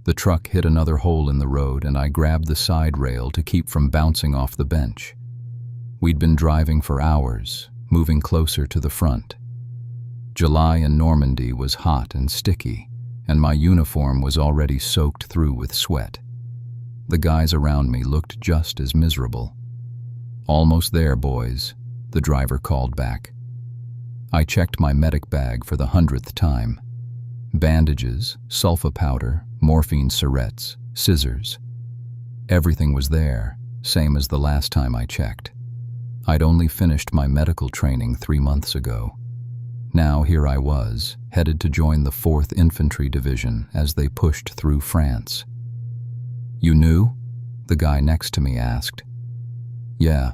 The truck hit another hole in the road and I grabbed the side rail to keep from bouncing off the bench. We'd been driving for hours, moving closer to the front. July in Normandy was hot and sticky, and my uniform was already soaked through with sweat. The guys around me looked just as miserable. "Almost there, boys," the driver called back. I checked my medic bag for the 100th time. Bandages, sulfa powder, morphine syrettes, scissors. Everything was there, same as the last time I checked. I'd only finished my medical training 3 months ago. Now here I was, headed to join the 4th Infantry Division as they pushed through France. "You knew?" the guy next to me asked. "Yeah,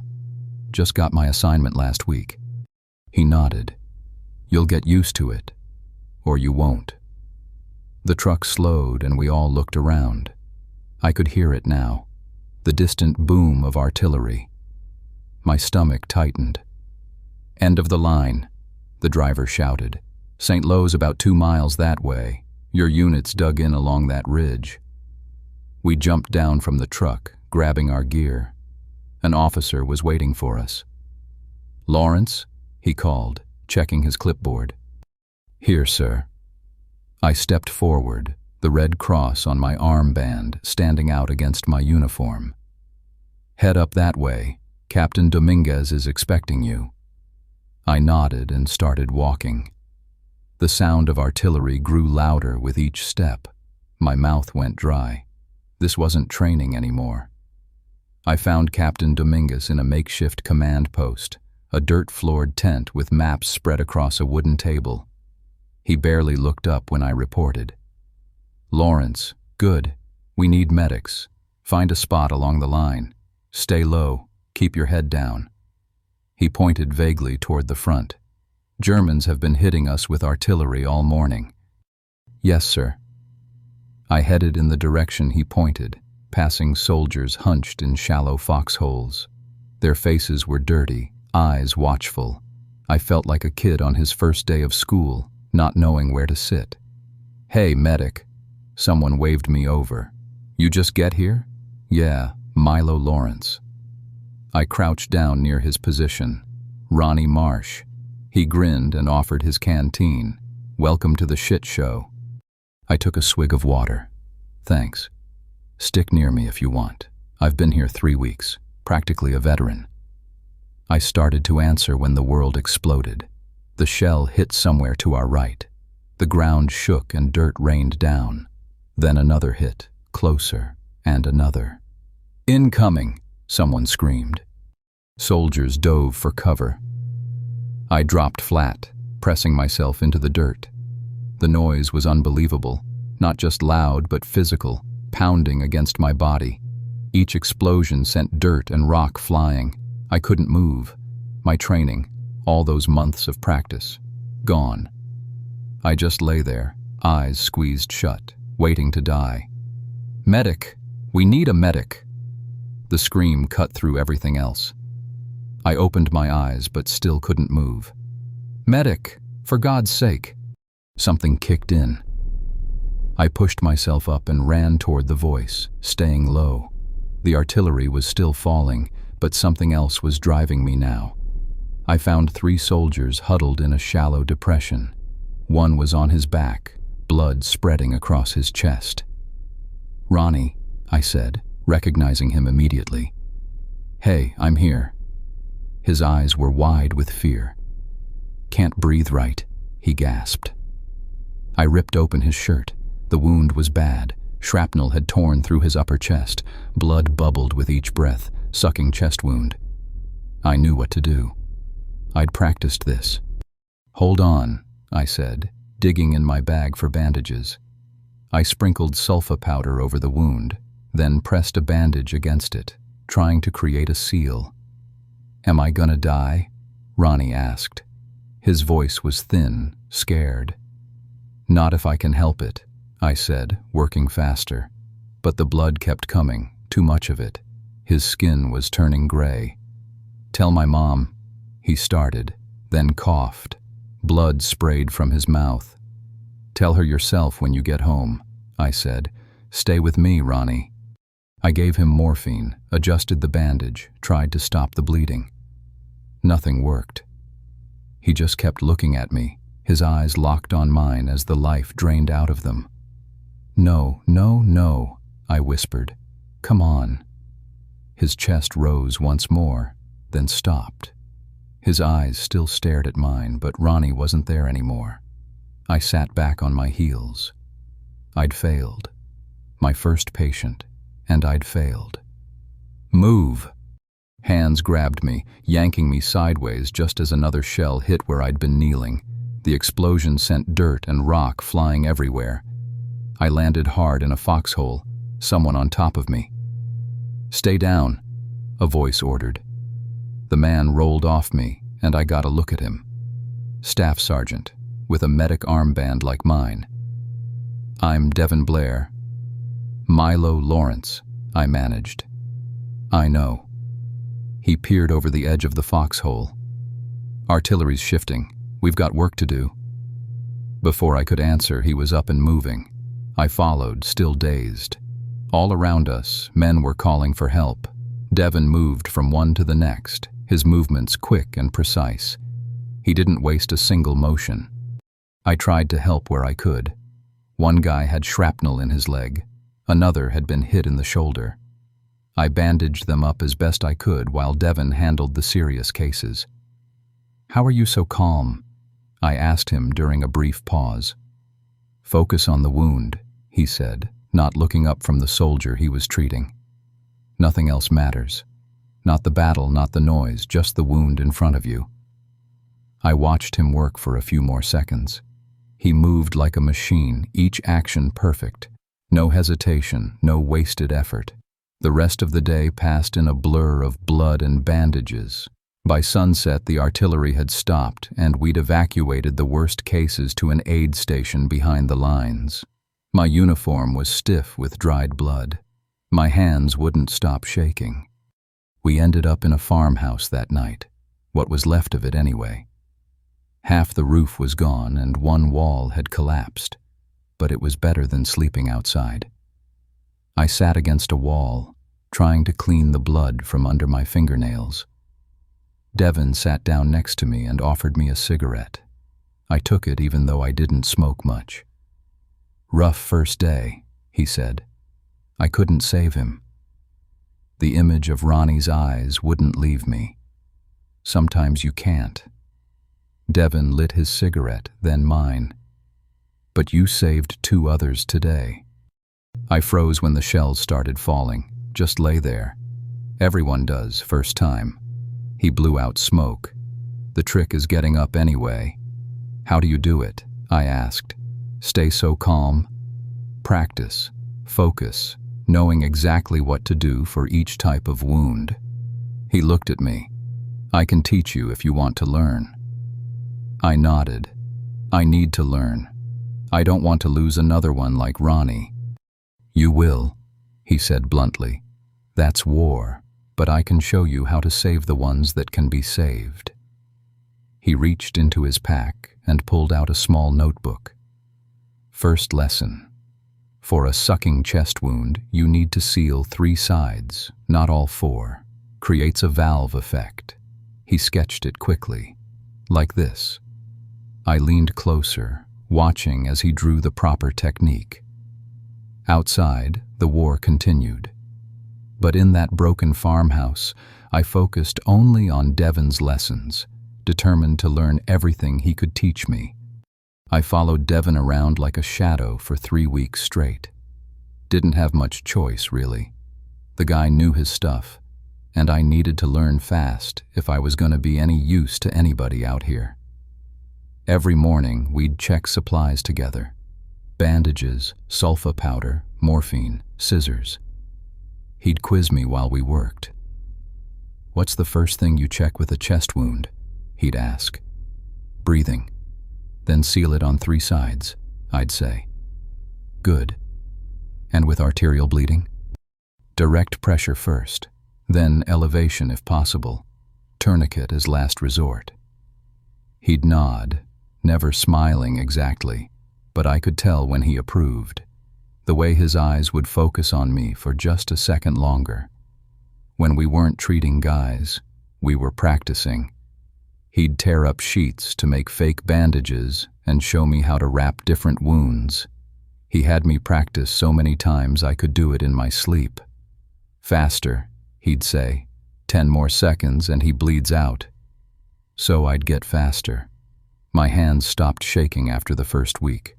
just got my assignment last week." He nodded. "You'll get used to it, or you won't." The truck slowed and we all looked around. I could hear it now, the distant boom of artillery. My stomach tightened. "End of the line," the driver shouted. "St. Lo's about 2 miles that way. Your unit's dug in along that ridge." We jumped down from the truck, grabbing our gear. An officer was waiting for us. "Lawrence?" he called, checking his clipboard. "Here, sir." I stepped forward, the red cross on my armband standing out against my uniform. "Head up that way. Captain Dominguez is expecting you." I nodded and started walking. The sound of artillery grew louder with each step. My mouth went dry. This wasn't training anymore. I found Captain Dominguez in a makeshift command post, a dirt-floored tent with maps spread across a wooden table. He barely looked up when I reported. "Lawrence, good. We need medics. Find a spot along the line. Stay low. Keep your head down." He pointed vaguely toward the front. "Germans have been hitting us with artillery all morning." "Yes, sir." I headed in the direction he pointed, passing soldiers hunched in shallow foxholes. Their faces were dirty, eyes watchful. I felt like a kid on his first day of school, not knowing where to sit. "Hey, medic." Someone waved me over. "You just get here?" "Yeah, Milo Lawrence." I crouched down near his position. "Ronnie Marsh." He grinned and offered his canteen. "Welcome to the shit show." I took a swig of water. "Thanks. Stick near me if you want. I've been here 3 weeks, practically a veteran." I started to answer when the world exploded. The shell hit somewhere to our right. The ground shook and dirt rained down. Then another hit, closer, and another. "Incoming!" someone screamed. Soldiers dove for cover. I dropped flat, pressing myself into the dirt. The noise was unbelievable, not just loud but physical, pounding against my body. Each explosion sent dirt and rock flying. I couldn't move. My training, all those months of practice, gone. I just lay there, eyes squeezed shut, waiting to die. "Medic! We need a medic!" The scream cut through everything else. I opened my eyes but still couldn't move. "Medic! For God's sake!" Something kicked in. I pushed myself up and ran toward the voice, staying low. The artillery was still falling, but something else was driving me now. I found 3 soldiers huddled in a shallow depression. One was on his back, blood spreading across his chest. "Ronnie," I said, recognizing him immediately. "Hey, I'm here." His eyes were wide with fear. "Can't breathe right," he gasped. I ripped open his shirt. The wound was bad. Shrapnel had torn through his upper chest. Blood bubbled with each breath, sucking chest wound. I knew what to do. I'd practiced this. "Hold on," I said, digging in my bag for bandages. I sprinkled sulfa powder over the wound, then pressed a bandage against it, trying to create a seal. "Am I gonna die?" Ronnie asked. His voice was thin, scared. "Not if I can help it," I said, working faster. But the blood kept coming, too much of it. His skin was turning gray. "Tell my mom," he started, then coughed. Blood sprayed from his mouth. "Tell her yourself when you get home," I said, "Stay with me, Ronnie." I gave him morphine, adjusted the bandage, tried to stop the bleeding. Nothing worked. He just kept looking at me, his eyes locked on mine as the life drained out of them. "No, no, no," I whispered. "Come on." His chest rose once more, then stopped. His eyes still stared at mine, but Ronnie wasn't there anymore. I sat back on my heels. I'd failed. My first patient, and I'd failed. "Move!" Hands grabbed me, yanking me sideways just as another shell hit where I'd been kneeling. The explosion sent dirt and rock flying everywhere. I landed hard in a foxhole, someone on top of me. "Stay down," a voice ordered. The man rolled off me, and I got a look at him. Staff sergeant, with a medic armband like mine. "I'm Devin Blair." "Milo Lawrence," I managed. "I know." He peered over the edge of the foxhole. "Artillery's shifting. We've got work to do." Before I could answer, he was up and moving. I followed, still dazed. All around us, men were calling for help. Devin moved from one to the next, his movements quick and precise. He didn't waste a single motion. I tried to help where I could. One guy had shrapnel in his leg. Another had been hit in the shoulder. I bandaged them up as best I could while Devin handled the serious cases. "How are you so calm?" I asked him during a brief pause. "Focus on the wound," he said, not looking up from the soldier he was treating. "Nothing else matters. Not the battle, not the noise, just the wound in front of you." I watched him work for a few more seconds. He moved like a machine, each action perfect. No hesitation, no wasted effort. The rest of the day passed in a blur of blood and bandages. By sunset, the artillery had stopped, and we'd evacuated the worst cases to an aid station behind the lines. My uniform was stiff with dried blood. My hands wouldn't stop shaking. We ended up in a farmhouse that night, what was left of it anyway. Half the roof was gone and one wall had collapsed, but it was better than sleeping outside. I sat against a wall, trying to clean the blood from under my fingernails. Devin sat down next to me and offered me a cigarette. I took it even though I didn't smoke much. "Rough first day," he said. I couldn't save him. The image of Ronnie's eyes wouldn't leave me. Sometimes you can't. Devin lit his cigarette, then mine. "But you saved 2 others today." I froze when the shells started falling. Just lay there. Everyone does, first time. He blew out smoke. "The trick is getting up anyway." "How do you do it?" I asked. "Stay so calm?" "Practice. Focus. Knowing exactly what to do for each type of wound." He looked at me. "I can teach you if you want to learn." I nodded. "I need to learn. I don't want to lose another one like Ronnie." "You will," he said bluntly. "That's war, but I can show you how to save the ones that can be saved." He reached into his pack and pulled out a small notebook. "First lesson. For a sucking chest wound, you need to seal 3 sides, not all 4. Creates a valve effect." He sketched it quickly. "Like this." I leaned closer, watching as he drew the proper technique. Outside, the war continued. But in that broken farmhouse, I focused only on Devin's lessons, determined to learn everything he could teach me. I followed Devin around like a shadow for 3 weeks straight. Didn't have much choice, really. The guy knew his stuff, and I needed to learn fast if I was going to be any use to anybody out here. Every morning, we'd check supplies together. Bandages, sulfa powder, morphine, scissors. He'd quiz me while we worked. "What's the first thing you check with a chest wound?" he'd ask. "Breathing. Then seal it on 3 sides," I'd say. "Good. And with arterial bleeding?" "Direct pressure first, then elevation if possible. Tourniquet as last resort." He'd nod, never smiling exactly, but I could tell when he approved. the way his eyes would focus on me for just a second longer. When we weren't treating guys, we were practicing. He'd tear up sheets to make fake bandages and show me how to wrap different wounds. He had me practice so many times I could do it in my sleep. "Faster," he'd say. 10 more seconds and he bleeds out. So I'd get faster. My hands stopped shaking after the first week.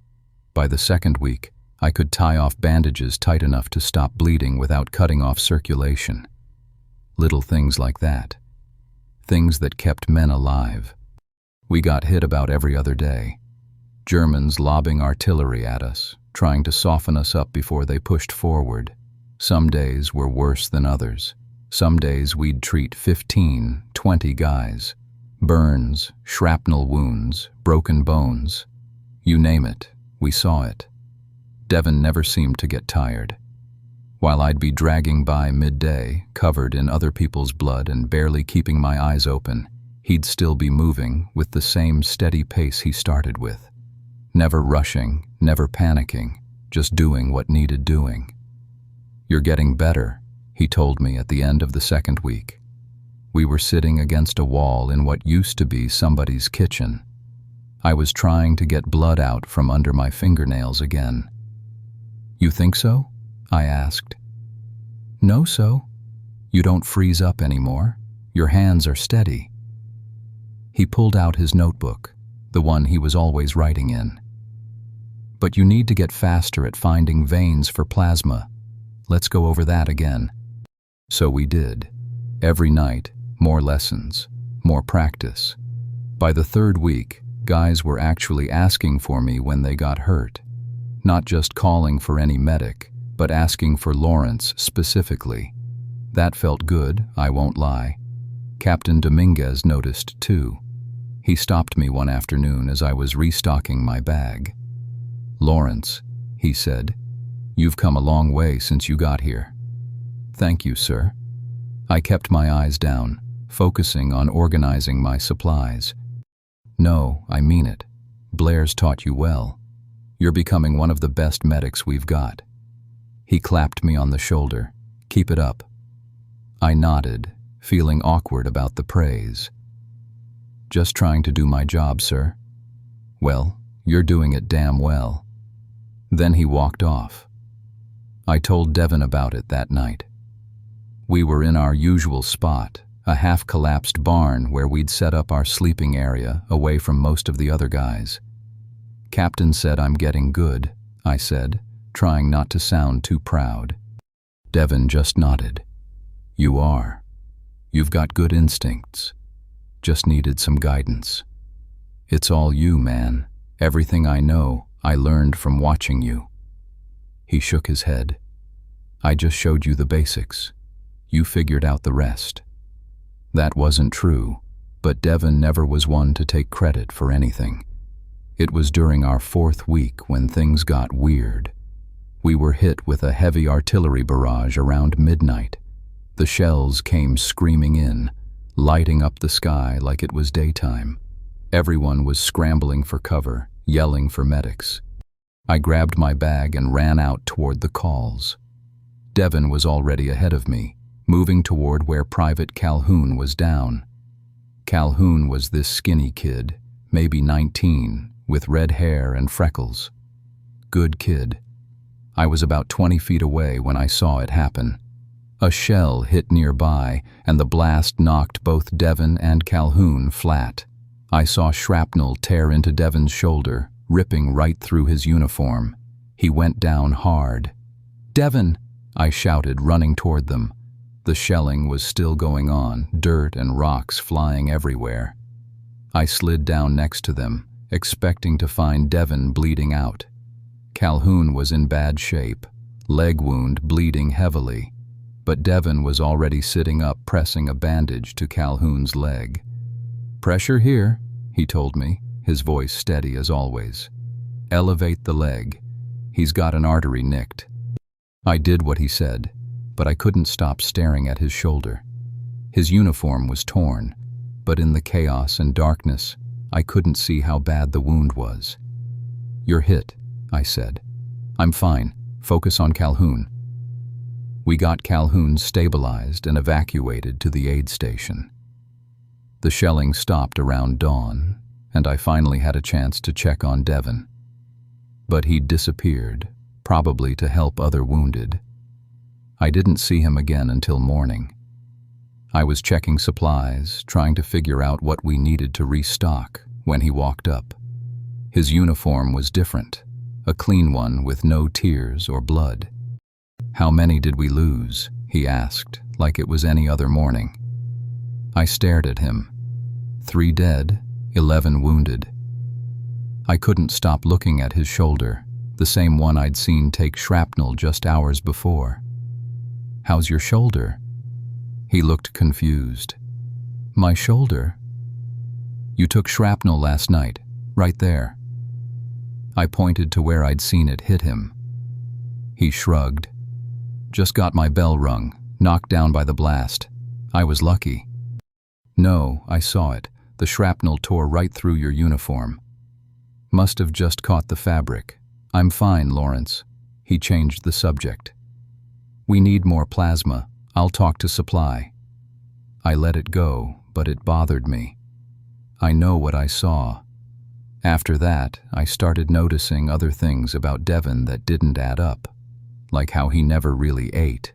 By the second week, I could tie off bandages tight enough to stop bleeding without cutting off circulation. Little things like that. Things that kept men alive. We got hit about every other day. Germans lobbing artillery at us, trying to soften us up before they pushed forward. Some days were worse than others. Some days we'd treat 15, 20 guys. Burns, shrapnel wounds, broken bones. You name it, we saw it. Devin never seemed to get tired. While I'd be dragging by midday, covered in other people's blood and barely keeping my eyes open, he'd still be moving with the same steady pace he started with. Never rushing, never panicking, just doing what needed doing. "You're getting better," he told me at the end of the second week. We were sitting against a wall in what used to be somebody's kitchen. I was trying to get blood out from under my fingernails again. "You think so?" I asked. "No, so. You don't freeze up anymore. Your hands are steady." He pulled out his notebook, the one he was always writing in. "But you need to get faster at finding veins for plasma. Let's go over that again." So we did. Every night, more lessons, more practice. By the third week, guys were actually asking for me when they got hurt. Not just calling for any medic, but asking for Lawrence specifically. That felt good, I won't lie. Captain Dominguez noticed too. He stopped me one afternoon as I was restocking my bag. "Lawrence," he said, "you've come a long way since you got here." "Thank you, sir." I kept my eyes down, focusing on organizing my supplies. "No, I mean it. Blair's taught you well. You're becoming one of the best medics we've got." He clapped me on the shoulder. "Keep it up." I nodded, feeling awkward about the praise. "Just trying to do my job, sir." "Well, you're doing it damn well." Then he walked off. I told Devin about it that night. We were in our usual spot, a half-collapsed barn where we'd set up our sleeping area away from most of the other guys. "Captain said I'm getting good," I said, trying not to sound too proud. Devin just nodded. "You are. You've got good instincts. Just needed some guidance. It's all you, man. Everything I know, I learned from watching you." He shook his head. "I just showed you the basics. You figured out the rest." That wasn't true, but Devin never was one to take credit for anything. It was during our fourth week when things got weird. We were hit with a heavy artillery barrage around midnight. The shells came screaming in, lighting up the sky like it was daytime. Everyone was scrambling for cover, yelling for medics. I grabbed my bag and ran out toward the calls. Devin was already ahead of me, moving toward where Private Calhoun was down. Calhoun was this skinny kid, maybe 19, with red hair and freckles. Good kid. I was about 20 feet away when I saw it happen. A shell hit nearby, and the blast knocked both Devin and Calhoun flat. I saw shrapnel tear into Devin's shoulder, ripping right through his uniform. He went down hard. "Devin!" I shouted, running toward them. The shelling was still going on, dirt and rocks flying everywhere. I slid down next to them, expecting to find Devin bleeding out. Calhoun was in bad shape, leg wound bleeding heavily, but Devin was already sitting up pressing a bandage to Calhoun's leg. "Pressure here," he told me, his voice steady as always. "Elevate the leg. He's got an artery nicked." I did what he said, but I couldn't stop staring at his shoulder. His uniform was torn, but in the chaos and darkness, I couldn't see how bad the wound was. "You're hit," I said. "I'm fine. Focus on Calhoun." We got Calhoun stabilized and evacuated to the aid station. The shelling stopped around dawn, and I finally had a chance to check on Devon. But he'd disappeared, probably to help other wounded. I didn't see him again until morning. I was checking supplies, trying to figure out what we needed to restock, when he walked up. His uniform was different, a clean one with no tears or blood. "How many did we lose?" he asked, like it was any other morning. I stared at him. 3 dead, 11 wounded. I couldn't stop looking at his shoulder, the same one I'd seen take shrapnel just hours before. "How's your shoulder?" He looked confused. "My shoulder?" "You took shrapnel last night, right there." I pointed to where I'd seen it hit him. He shrugged. "Just got my bell rung, knocked down by the blast. I was lucky." "No, I saw it. The shrapnel tore right through your uniform. Must have just caught the fabric. I'm fine, Lawrence." He changed the subject. "We need more plasma. I'll talk to supply." I let it go, but it bothered me. I know what I saw. After that, I started noticing other things about Devon that didn't add up, like how he never really ate.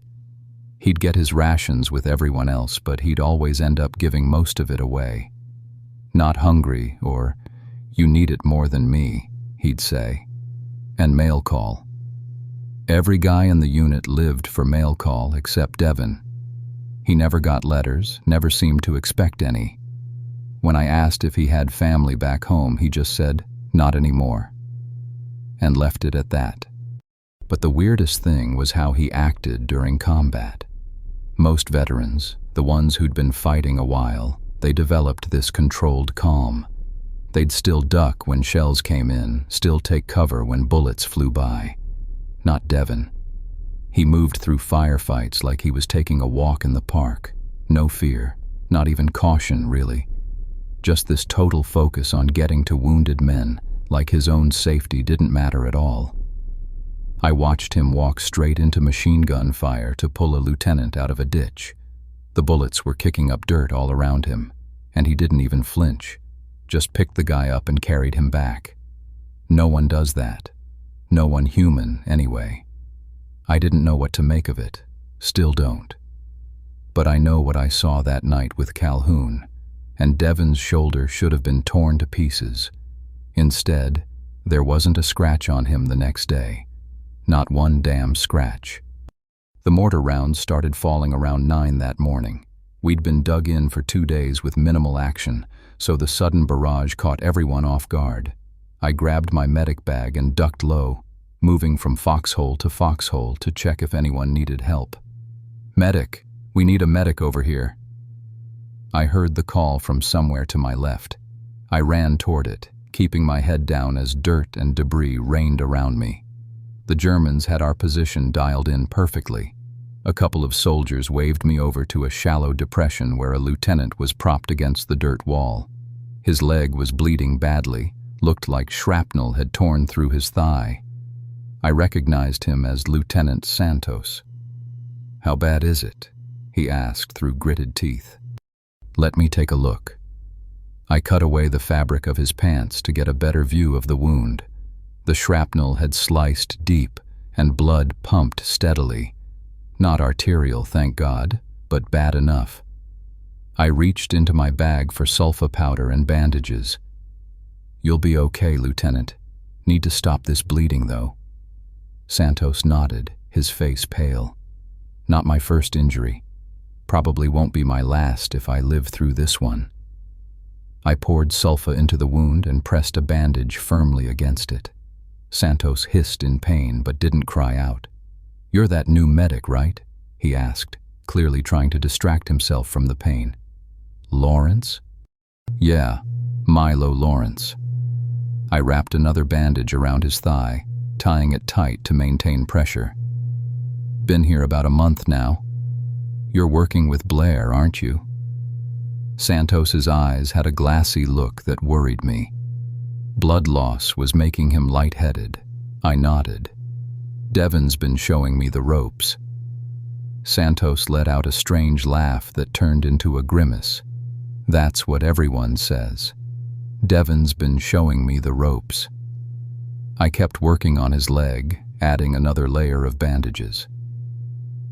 He'd get his rations with everyone else, but he'd always end up giving most of it away. "Not hungry," or "You need it more than me," he'd say. And mail call. Every guy in the unit lived for mail call except Devon. He never got letters, never seemed to expect any. When I asked if he had family back home, he just said, "Not anymore," and left it at that. But the weirdest thing was how he acted during combat. Most veterans, the ones who'd been fighting a while, they developed this controlled calm. They'd still duck when shells came in, still take cover when bullets flew by. Not Devon. He moved through firefights like he was taking a walk in the park. No fear, not even caution, really. Just this total focus on getting to wounded men, like his own safety didn't matter at all. I watched him walk straight into machine gun fire to pull a lieutenant out of a ditch. The bullets were kicking up dirt all around him, and he didn't even flinch. Just picked the guy up and carried him back. No one does that. No one human, anyway. I didn't know what to make of it. Still don't. But I know what I saw that night with Calhoun, and Devon's shoulder should have been torn to pieces. Instead, there wasn't a scratch on him the next day. Not one damn scratch. The mortar rounds started falling around 9 that morning. We'd been dug in for 2 days with minimal action, so the sudden barrage caught everyone off guard. I grabbed my medic bag and ducked low, moving from foxhole to foxhole to check if anyone needed help. "Medic, we need a medic over here." I heard the call from somewhere to my left. I ran toward it, keeping my head down as dirt and debris rained around me. The Germans had our position dialed in perfectly. A couple of soldiers waved me over to a shallow depression where a lieutenant was propped against the dirt wall. His leg was bleeding badly, looked like shrapnel had torn through his thigh. I recognized him as Lieutenant Santos. "How bad is it?" he asked through gritted teeth. "Let me take a look." I cut away the fabric of his pants to get a better view of the wound. The shrapnel had sliced deep, and blood pumped steadily. Not arterial, thank God, but bad enough. I reached into my bag for sulfa powder and bandages. "You'll be okay, Lieutenant. Need to stop this bleeding, though." Santos nodded, his face pale. "Not my first injury. Probably won't be my last if I live through this one." I poured sulfa into the wound and pressed a bandage firmly against it. Santos hissed in pain but didn't cry out. "You're that new medic, right?" he asked, clearly trying to distract himself from the pain. "Lawrence?" "Yeah, Milo Lawrence." I wrapped another bandage around his thigh, tying it tight to maintain pressure. "Been here about a month now. You're working with Blair, aren't you?" Santos's eyes had a glassy look that worried me. Blood loss was making him lightheaded. I nodded. Devon's been showing me the ropes." Santos let out a strange laugh that turned into a grimace. "That's what everyone says. Devon's been showing me the ropes." I kept working on his leg, adding another layer of bandages.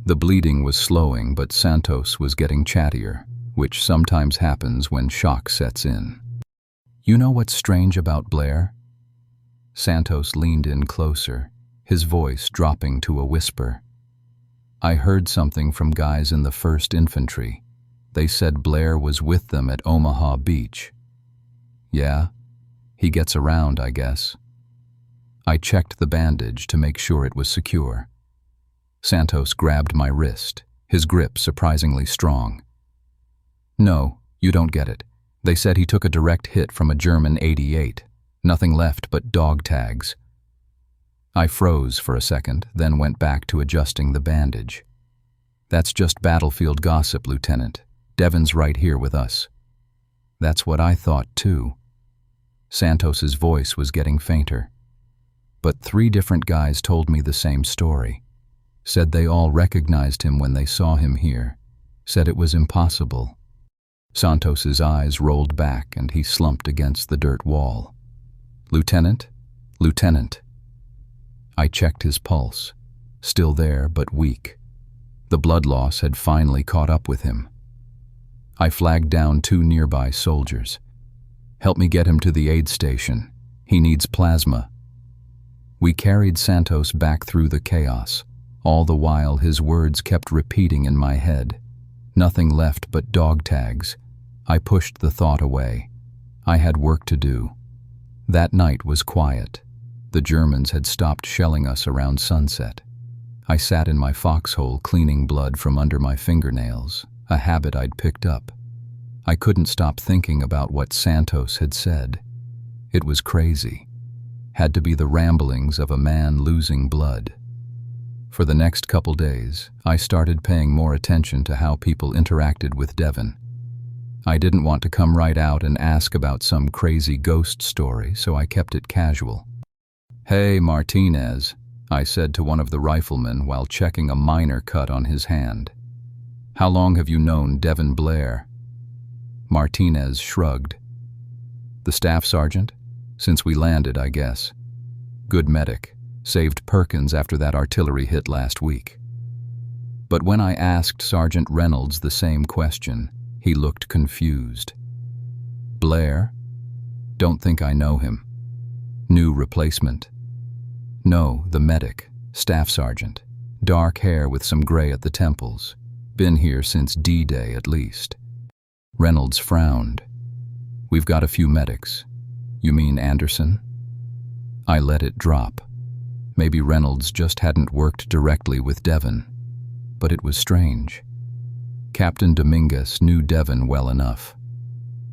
The bleeding was slowing, but Santos was getting chattier, which sometimes happens when shock sets in. "You know what's strange about Blair?" Santos leaned in closer, his voice dropping to a whisper. "I heard something from guys in the 1st Infantry. They said Blair was with them at Omaha Beach." "Yeah? He gets around, I guess." I checked the bandage to make sure it was secure. Santos grabbed my wrist, his grip surprisingly strong. "No, you don't get it. They said he took a direct hit from a German 88. Nothing left but dog tags." I froze for a second, then went back to adjusting the bandage. "That's just battlefield gossip, Lieutenant. Devon's right here with us." "That's what I thought, too." Santos's voice was getting fainter. "But 3 different guys told me the same story. Said they all recognized him when they saw him here. Said it was impossible." Santos's eyes rolled back and he slumped against the dirt wall. "Lieutenant? Lieutenant." I checked his pulse. Still there, but weak. The blood loss had finally caught up with him. I flagged down 2 nearby soldiers. "Help me get him to the aid station. He needs plasma." We carried Santos back through the chaos. All the while his words kept repeating in my head. Nothing left but dog tags. I pushed the thought away. I had work to do. That night was quiet. The Germans had stopped shelling us around sunset. I sat in my foxhole cleaning blood from under my fingernails, a habit I'd picked up. I couldn't stop thinking about what Santos had said. It was crazy. Had to be the ramblings of a man losing blood. For the next couple days, I started paying more attention to how people interacted with Devon. I didn't want to come right out and ask about some crazy ghost story, so I kept it casual. "Hey, Martinez," I said to one of the riflemen while checking a minor cut on his hand. "How long have you known Devon Blair?" Martinez shrugged. "The staff sergeant? Since we landed, I guess. Good medic. Saved Perkins after that artillery hit last week." But when I asked Sergeant Reynolds the same question, he looked confused. "Blair? Don't think I know him. New replacement?" "No, the medic, staff sergeant. Dark hair with some gray at the temples. Been here since D-Day at least." Reynolds frowned. "We've got a few medics. You mean Anderson?" I let it drop. Maybe Reynolds just hadn't worked directly with Devon. But it was strange. Captain Dominguez knew Devon well enough.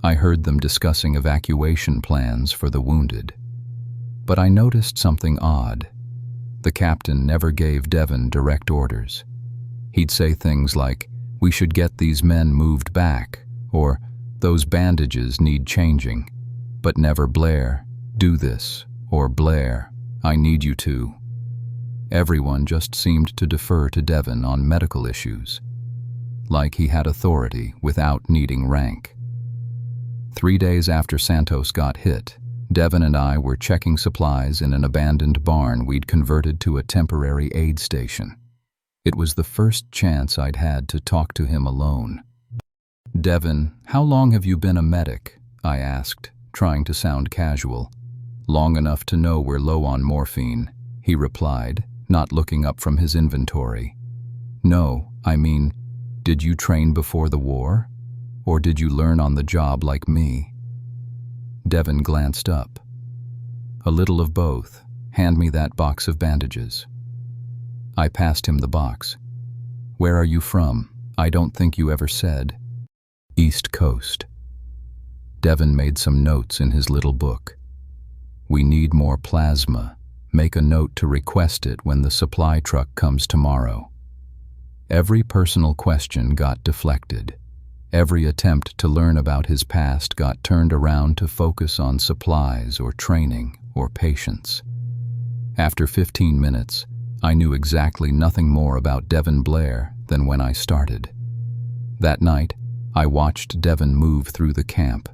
I heard them discussing evacuation plans for the wounded. But I noticed something odd. The captain never gave Devon direct orders. He'd say things like, "We should get these men moved back," or "Those bandages need changing," but never "Blair, do this," or "Blair, I need you to." Everyone just seemed to defer to Devon on medical issues, like he had authority without needing rank. 3 days after Santos got hit, Devon and I were checking supplies in an abandoned barn we'd converted to a temporary aid station. It was the first chance I'd had to talk to him alone. "Devon, how long have you been a medic?" I asked, trying to sound casual. "Long enough to know we're low on morphine," he replied, not looking up from his inventory. "No, I mean, did you train before the war? Or did you learn on the job like me?" Devon glanced up. "A little of both. Hand me that box of bandages." I passed him the box. "Where are you from? I don't think you ever said." "East Coast." Devon made some notes in his little book. "We need more plasma. Make a note to request it when the supply truck comes tomorrow." Every personal question got deflected. Every attempt to learn about his past got turned around to focus on supplies or training or patience. After 15 minutes, I knew exactly nothing more about Devin Blair than when I started. That night, I watched Devin move through the camp.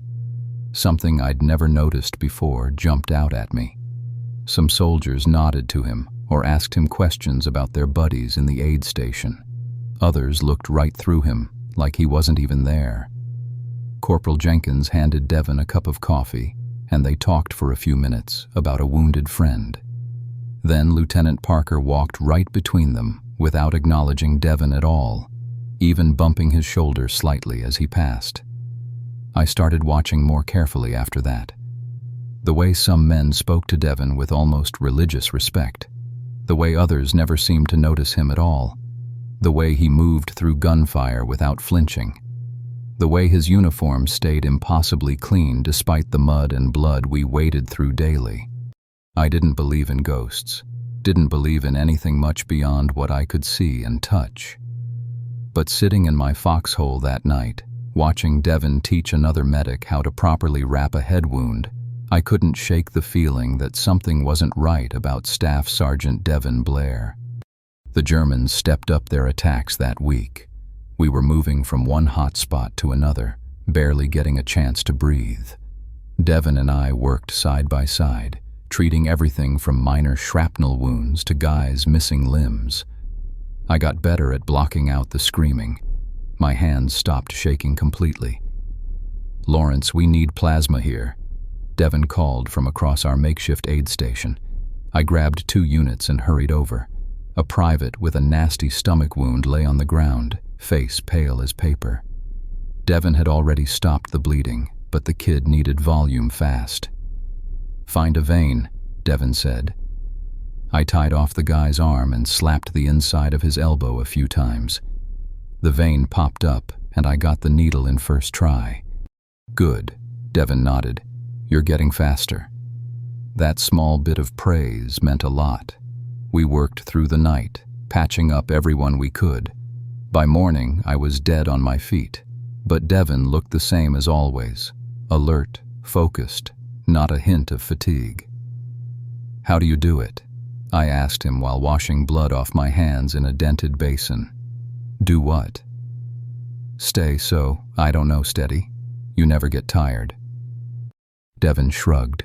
Something I'd never noticed before jumped out at me. Some soldiers nodded to him or asked him questions about their buddies in the aid station. Others looked right through him, like he wasn't even there. Corporal Jenkins handed Devin a cup of coffee, and they talked for a few minutes about a wounded friend. Then Lieutenant Parker walked right between them without acknowledging Devin at all, even bumping his shoulder slightly as he passed. I started watching more carefully after that. The way some men spoke to Devin with almost religious respect. The way others never seemed to notice him at all. The way he moved through gunfire without flinching. The way his uniform stayed impossibly clean despite the mud and blood we waded through daily. I didn't believe in ghosts, didn't believe in anything much beyond what I could see and touch. But sitting in my foxhole that night, watching Devin teach another medic how to properly wrap a head wound, I couldn't shake the feeling that something wasn't right about Staff Sergeant Devin Blair. The Germans stepped up their attacks that week. We were moving from one hot spot to another, barely getting a chance to breathe. Devin and I worked side by side, treating everything from minor shrapnel wounds to guys missing limbs. I got better at blocking out the screaming. My hands stopped shaking completely. "Lawrence, we need plasma here," Devin called from across our makeshift aid station. I grabbed 2 units and hurried over. A private with a nasty stomach wound lay on the ground, face pale as paper. Devin had already stopped the bleeding, but the kid needed volume fast. "Find a vein," Devin said. I tied off the guy's arm and slapped the inside of his elbow a few times. The vein popped up, and I got the needle in first try. "Good," Devin nodded. "You're getting faster." That small bit of praise meant a lot. We worked through the night, patching up everyone we could. By morning, I was dead on my feet, but Devin looked the same as always, alert, focused, not a hint of fatigue. "How do you do it?" I asked him while washing blood off my hands in a dented basin. "Do what?" "Stay so, I don't know, steady. You never get tired." Devin shrugged.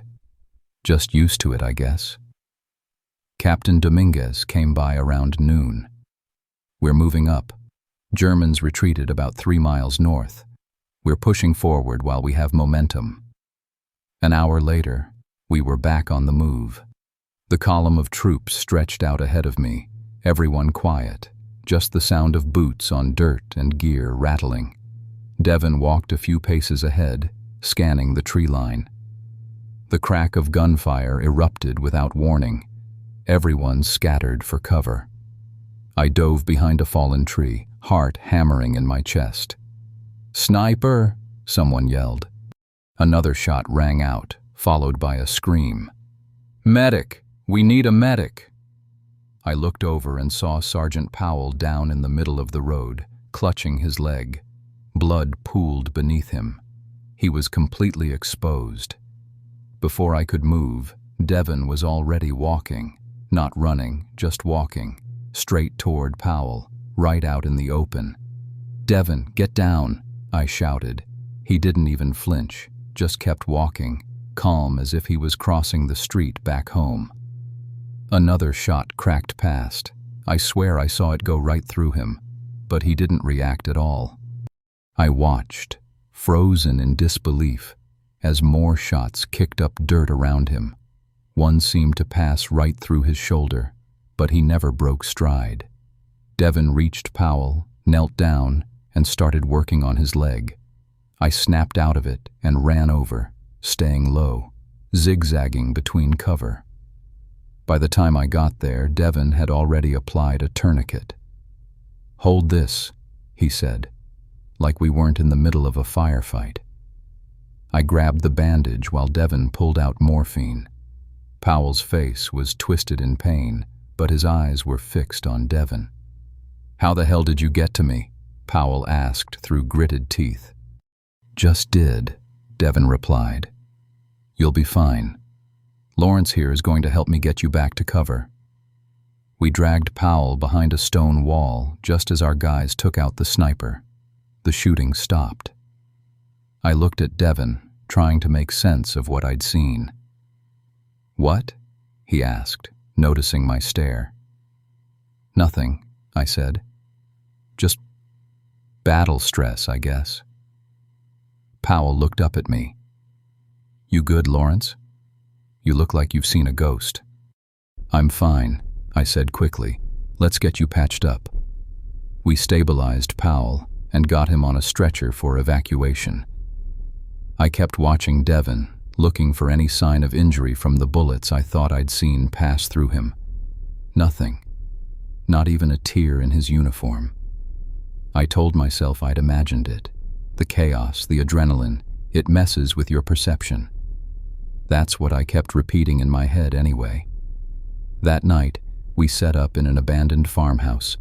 "Just used to it, I guess." Captain Dominguez came by around noon. "We're moving up. Germans retreated about 3 miles north. We're pushing forward while we have momentum." An hour later, we were back on the move. The column of troops stretched out ahead of me, everyone quiet, just the sound of boots on dirt and gear rattling. Devin walked a few paces ahead, scanning the tree line. The crack of gunfire erupted without warning. Everyone scattered for cover. I dove behind a fallen tree, heart hammering in my chest. "Sniper!" someone yelled. Another shot rang out, followed by a scream. "Medic! We need a medic!" I looked over and saw Sergeant Powell down in the middle of the road, clutching his leg. Blood pooled beneath him. He was completely exposed. Before I could move, Devin was already walking, not running, just walking, straight toward Powell, right out in the open. "Devin, get down!" I shouted. He didn't even flinch, just kept walking, calm as if he was crossing the street back home. Another shot cracked past. I swear I saw it go right through him, but he didn't react at all. I watched, frozen in disbelief, as more shots kicked up dirt around him. One seemed to pass right through his shoulder, but he never broke stride. Devin reached Powell, knelt down, and started working on his leg. I snapped out of it and ran over, staying low, zigzagging between cover. By the time I got there, Devin had already applied a tourniquet. "Hold this," he said, like we weren't in the middle of a firefight. I grabbed the bandage while Devin pulled out morphine. Powell's face was twisted in pain, but his eyes were fixed on Devin. "How the hell did you get to me?" Powell asked through gritted teeth. "Just did," Devin replied. "You'll be fine. Lawrence here is going to help me get you back to cover." We dragged Powell behind a stone wall just as our guys took out the sniper. The shooting stopped. I looked at Devin, trying to make sense of what I'd seen. "What?" he asked, noticing my stare. "Nothing," I said. "Just battle stress, I guess." Powell looked up at me. "You good, Lawrence? You look like you've seen a ghost." "I'm fine," I said quickly. "Let's get you patched up." We stabilized Powell and got him on a stretcher for evacuation. I kept watching Devin, looking for any sign of injury from the bullets I thought I'd seen pass through him. Nothing. Not even a tear in his uniform. I told myself I'd imagined it. The chaos, the adrenaline, it messes with your perception. That's what I kept repeating in my head anyway. That night, we set up in an abandoned farmhouse.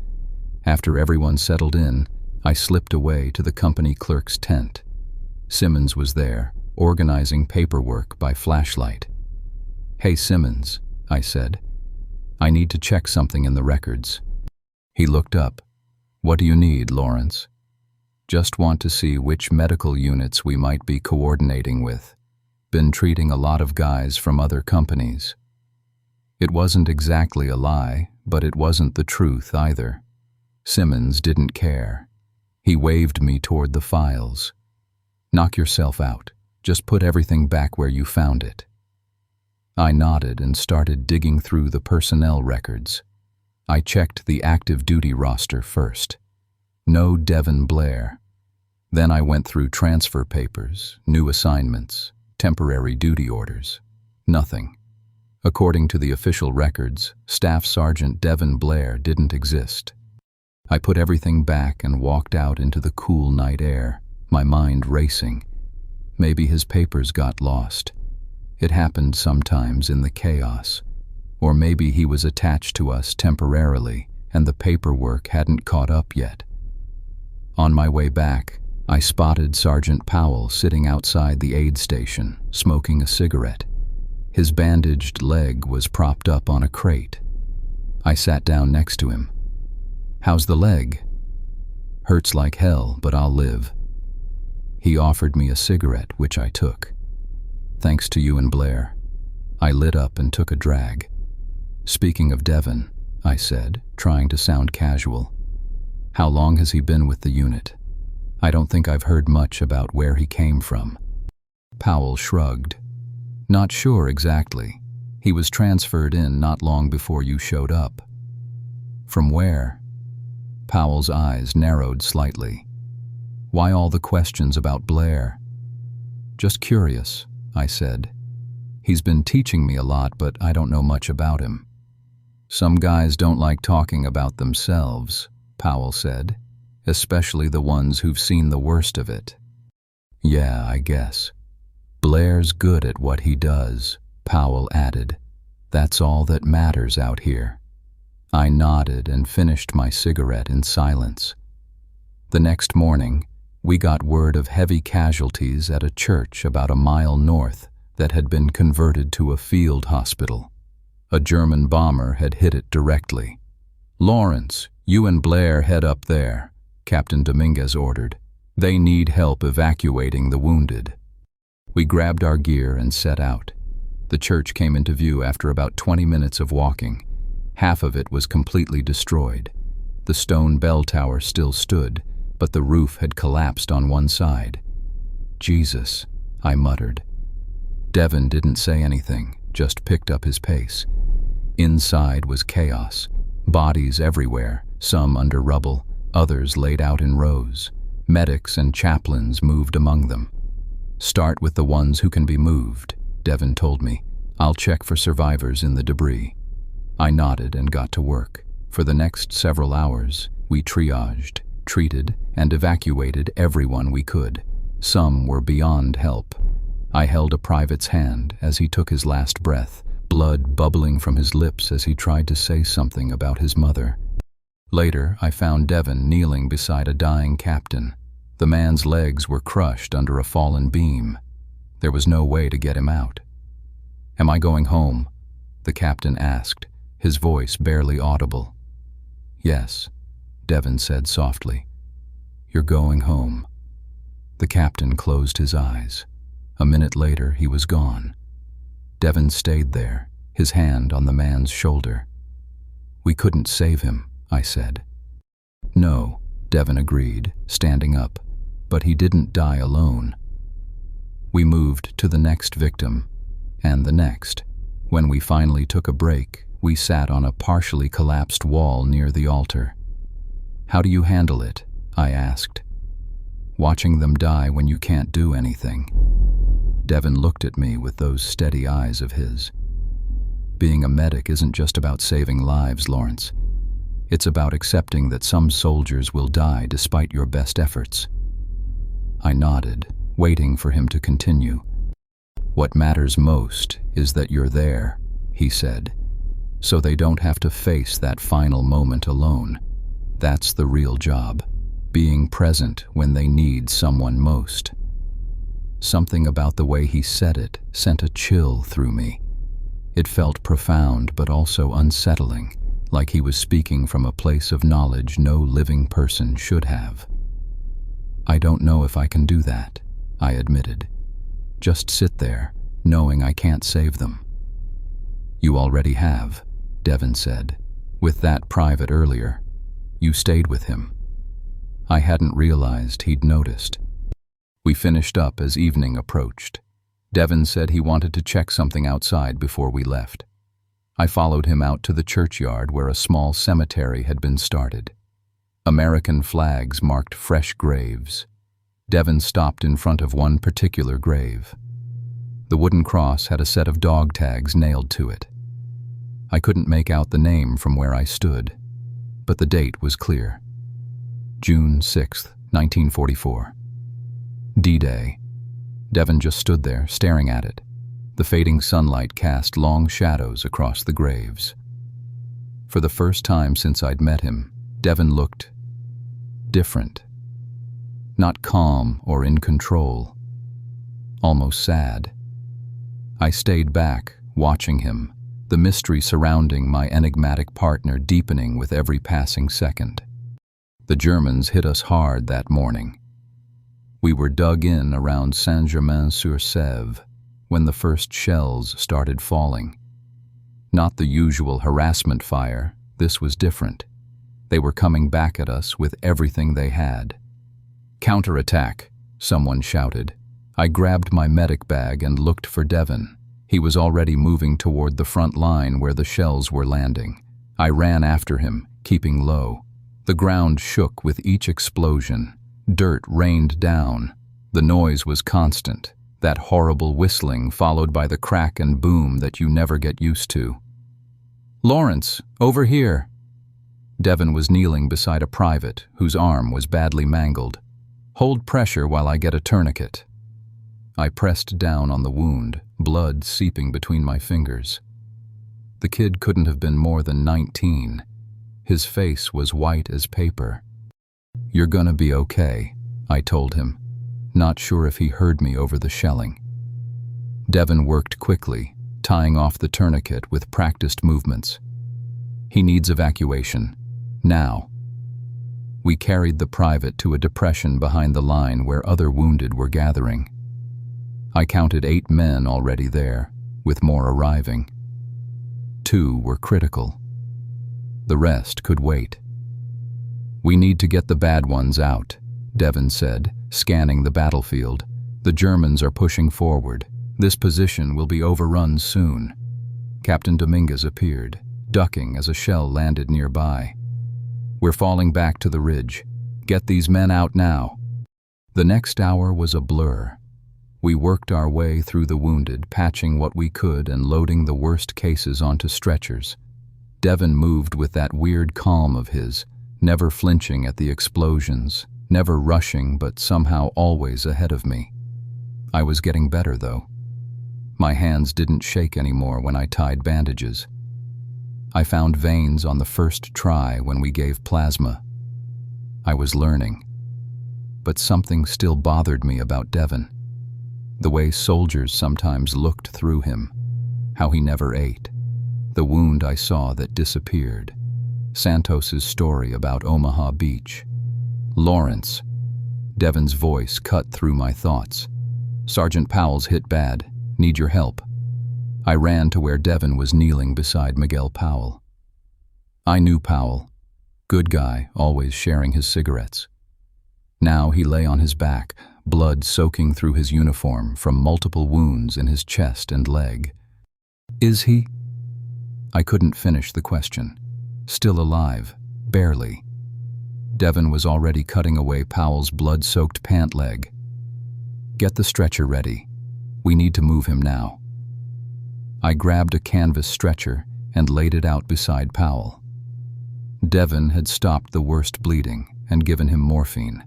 After everyone settled in, I slipped away to the company clerk's tent. Simmons was there, organizing paperwork by flashlight. "Hey Simmons," I said. "I need to check something in the records." He looked up. "What do you need, Lawrence?" "Just want to see which medical units we might be coordinating with. Been treating a lot of guys from other companies." It wasn't exactly a lie, but it wasn't the truth either. Simmons didn't care. He waved me toward the files. "Knock yourself out. Just put everything back where you found it." I nodded and started digging through the personnel records. I checked the active duty roster first. No Devin Blair. Then I went through transfer papers, new assignments, temporary duty orders. Nothing. According to the official records, Staff Sergeant Devin Blair didn't exist. I put everything back and walked out into the cool night air, my mind racing. Maybe his papers got lost. It happened sometimes in the chaos. Or maybe he was attached to us temporarily and the paperwork hadn't caught up yet. On my way back, I spotted Sergeant Powell sitting outside the aid station, smoking a cigarette. His bandaged leg was propped up on a crate. I sat down next to him. "How's the leg?" "Hurts like hell, but I'll live." He offered me a cigarette, which I took. "Thanks to you and Blair." I lit up and took a drag. "Speaking of Devin," I said, trying to sound casual. "How long has he been with the unit? I don't think I've heard much about where he came from." Powell shrugged. "Not sure exactly. He was transferred in not long before you showed up." "From where?" Powell's eyes narrowed slightly. "Why all the questions about Blair?" "Just curious," I said. "He's been teaching me a lot, but I don't know much about him." "Some guys don't like talking about themselves," Powell said, "especially the ones who've seen the worst of it." "Yeah, I guess. Blair's good at what he does," Powell added. "That's all that matters out here." I nodded and finished my cigarette in silence. The next morning, we got word of heavy casualties at a church about a mile north that had been converted to a field hospital. A German bomber had hit it directly. "Lawrence, you and Blair head up there," Captain Dominguez ordered. "They need help evacuating the wounded." We grabbed our gear and set out. The church came into view after about 20 minutes of walking. Half of it was completely destroyed. The stone bell tower still stood, but the roof had collapsed on one side. "Jesus," I muttered. Devin didn't say anything, just picked up his pace. Inside was chaos. Bodies everywhere, some under rubble, others laid out in rows. Medics and chaplains moved among them. "Start with the ones who can be moved," Devin told me. "I'll check for survivors in the debris." I nodded and got to work. For the next several hours, we triaged, treated, and evacuated everyone we could. Some were beyond help. I held a private's hand as he took his last breath, blood bubbling from his lips as he tried to say something about his mother. Later, I found Devin kneeling beside a dying captain. The man's legs were crushed under a fallen beam. There was no way to get him out. "Am I going home?" the captain asked, his voice barely audible. "Yes," Devon said softly. "You're going home." The captain closed his eyes. A minute later, he was gone. Devon stayed there, his hand on the man's shoulder. "We couldn't save him," I said. "No," Devon agreed, standing up, "but he didn't die alone." We moved to the next victim, and the next. When we finally took a break, we sat on a partially collapsed wall near the altar. "How do you handle it?" I asked. "Watching them die when you can't do anything." Devon looked at me with those steady eyes of his. "Being a medic isn't just about saving lives, Lawrence. It's about accepting that some soldiers will die despite your best efforts." I nodded, waiting for him to continue. "What matters most is that you're there," he said, "so they don't have to face that final moment alone. That's the real job, being present when they need someone most." Something about the way he said it sent a chill through me. It felt profound but also unsettling, like he was speaking from a place of knowledge no living person should have. "I don't know if I can do that," I admitted. "Just sit there, knowing I can't save them." "You already have," Devon said, "with that private earlier. You stayed with him." I hadn't realized he'd noticed. We finished up as evening approached. Devon said he wanted to check something outside before we left. I followed him out to the churchyard where a small cemetery had been started. American flags marked fresh graves. Devon stopped in front of one particular grave. The wooden cross had a set of dog tags nailed to it. I couldn't make out the name from where I stood, but the date was clear. June 6th, 1944. D-Day. Devon just stood there, staring at it. The fading sunlight cast long shadows across the graves. For the first time since I'd met him, Devon looked different. Not calm or in control. Almost sad. I stayed back, watching him, the mystery surrounding my enigmatic partner deepening with every passing second. The Germans hit us hard that morning. We were dug in around Saint-Germain-sur-Sèvre when the first shells started falling. Not the usual harassment fire, this was different. They were coming back at us with everything they had. "Counterattack," someone shouted. I grabbed my medic bag and looked for Devon. He was already moving toward the front line where the shells were landing. I ran after him, keeping low. The ground shook with each explosion. Dirt rained down. The noise was constant, that horrible whistling followed by the crack and boom that you never get used to. "Lawrence, over here!" Devon was kneeling beside a private whose arm was badly mangled. "Hold pressure while I get a tourniquet." I pressed down on the wound, blood seeping between my fingers. The kid couldn't have been more than 19. His face was white as paper. "You're gonna be okay," I told him, not sure if he heard me over the shelling. Devon worked quickly, tying off the tourniquet with practiced movements. "He needs evacuation. Now." We carried the private to a depression behind the line where other wounded were gathering. I counted 8 men already there, with more arriving. 2 were critical. The rest could wait. "We need to get the bad ones out," Devon said, scanning the battlefield. "The Germans are pushing forward. This position will be overrun soon." Captain Dominguez appeared, ducking as a shell landed nearby. "We're falling back to the ridge. Get these men out now." The next hour was a blur. We worked our way through the wounded, patching what we could and loading the worst cases onto stretchers. Devon moved with that weird calm of his, never flinching at the explosions, never rushing but somehow always ahead of me. I was getting better, though. My hands didn't shake anymore when I tied bandages. I found veins on the first try when we gave plasma. I was learning. But something still bothered me about Devon. The way soldiers sometimes looked through him, how he never ate. the wound I saw that disappeared. Santos's story about Omaha Beach. Lawrence. Devon's voice cut through my thoughts. Sergeant Powell's hit bad. Need your help. I ran to where Devon was kneeling beside Miguel Powell. I knew Powell. Good guy, always sharing his cigarettes. Now he lay on his back, blood soaking through his uniform from multiple wounds in his chest and leg. Is he? I couldn't finish the question. Still alive, barely. Devon was already cutting away Powell's blood-soaked pant leg. Get the stretcher ready. We need to move him now. I grabbed a canvas stretcher and laid it out beside Powell. Devon had stopped the worst bleeding and given him morphine.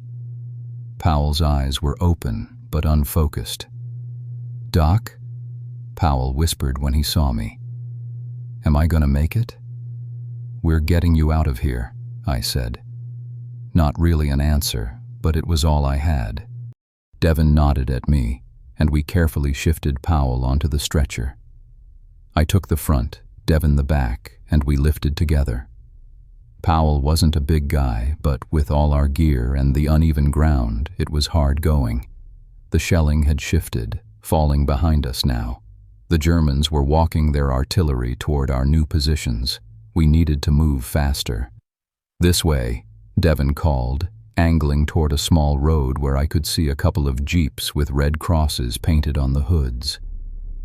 Powell's eyes were open but unfocused. Doc? Powell whispered when he saw me. Am I gonna make it? We're getting you out of here, I said. Not really an answer, but it was all I had. Devon nodded at me, and we carefully shifted Powell onto the stretcher. I took the front, Devon the back, and we lifted together. Powell wasn't a big guy, but with all our gear and the uneven ground, it was hard going. The shelling had shifted, falling behind us now. The Germans were walking their artillery toward our new positions. We needed to move faster. This way, Devon called, angling toward a small road where I could see a couple of jeeps with red crosses painted on the hoods.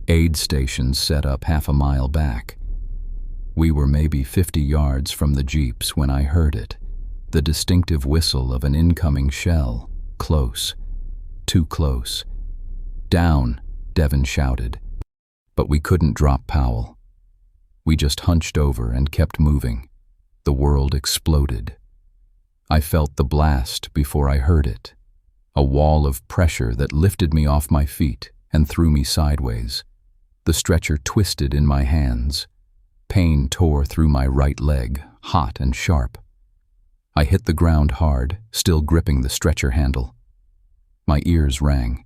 Aid stations set up half a mile back. We were maybe 50 yards from the jeeps when I heard it, the distinctive whistle of an incoming shell. Close. Too close. Down, Devon shouted. But we couldn't drop Powell. We just hunched over and kept moving. The world exploded. I felt the blast before I heard it, a wall of pressure that lifted me off my feet and threw me sideways. The stretcher twisted in my hands. Pain tore through my right leg, hot and sharp. I hit the ground hard, still gripping the stretcher handle. My ears rang.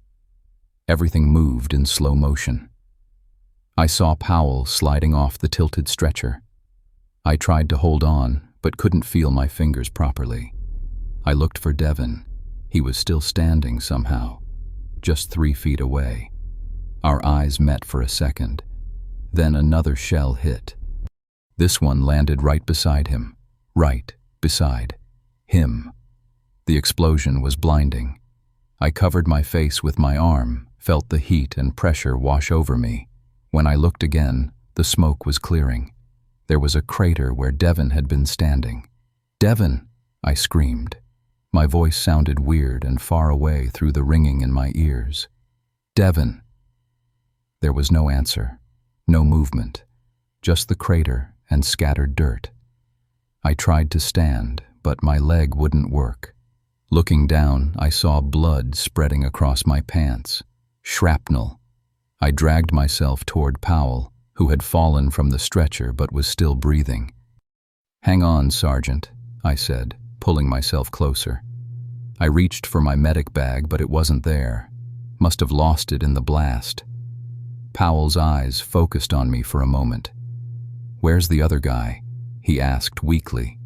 Everything moved in slow motion. I saw Powell sliding off the tilted stretcher. I tried to hold on, but couldn't feel my fingers properly. I looked for Devon. He was still standing somehow, just 3 feet away. Our eyes met for a second. Then another shell hit. This one landed right beside him. Right beside him. The explosion was blinding. I covered my face with my arm, felt the heat and pressure wash over me. When I looked again, the smoke was clearing. There was a crater where Devon had been standing. Devon! I screamed. My voice sounded weird and far away through the ringing in my ears. Devon! There was no answer, no movement, just the crater and scattered dirt. I tried to stand, but my leg wouldn't work. Looking down, I saw blood spreading across my pants. Shrapnel. I dragged myself toward Powell, who had fallen from the stretcher but was still breathing. Hang on, Sergeant, I said, pulling myself closer. I reached for my medic bag, but it wasn't there. Must have lost it in the blast. Powell's eyes focused on me for a moment. Where's the other guy? He asked weakly.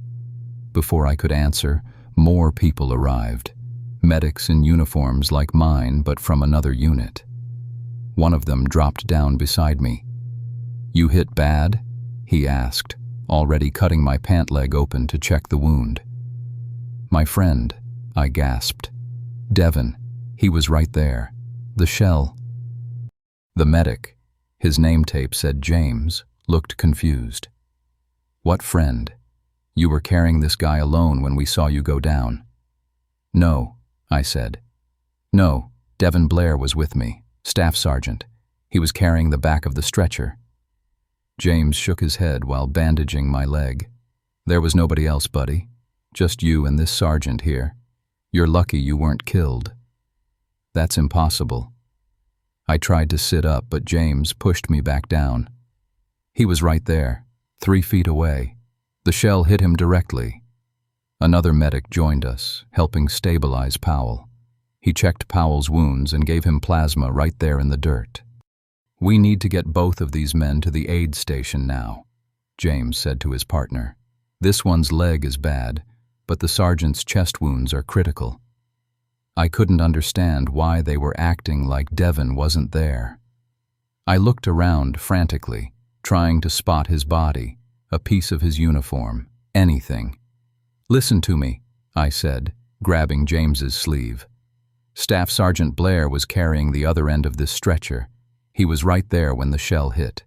Before I could answer, more people arrived. Medics in uniforms like mine, but from another unit. One of them dropped down beside me. You hit bad? He asked, already cutting my pant leg open to check the wound. My friend, I gasped. Devon, he was right there. The shell. The medic, his name tape said James, looked confused. What friend? You were carrying this guy alone when we saw you go down. No, I said. No, Devon Blair was with me, staff sergeant. He was carrying the back of the stretcher. James shook his head while bandaging my leg. There was nobody else, buddy. Just you and this sergeant here. You're lucky you weren't killed. That's impossible. I tried to sit up, but James pushed me back down. He was right there, 3 feet away. The shell hit him directly. Another medic joined us, helping stabilize Powell. He checked Powell's wounds and gave him plasma right there in the dirt. We need to get both of these men to the aid station now. James said to his partner. "This one's leg is bad, but the sergeant's chest wounds are critical." I couldn't understand why they were acting like Devon wasn't there. I looked around frantically, trying to spot his body, a piece of his uniform, anything. "Listen to me," I said, grabbing James's sleeve. "Staff Sergeant Blair was carrying the other end of this stretcher. He was right there when the shell hit.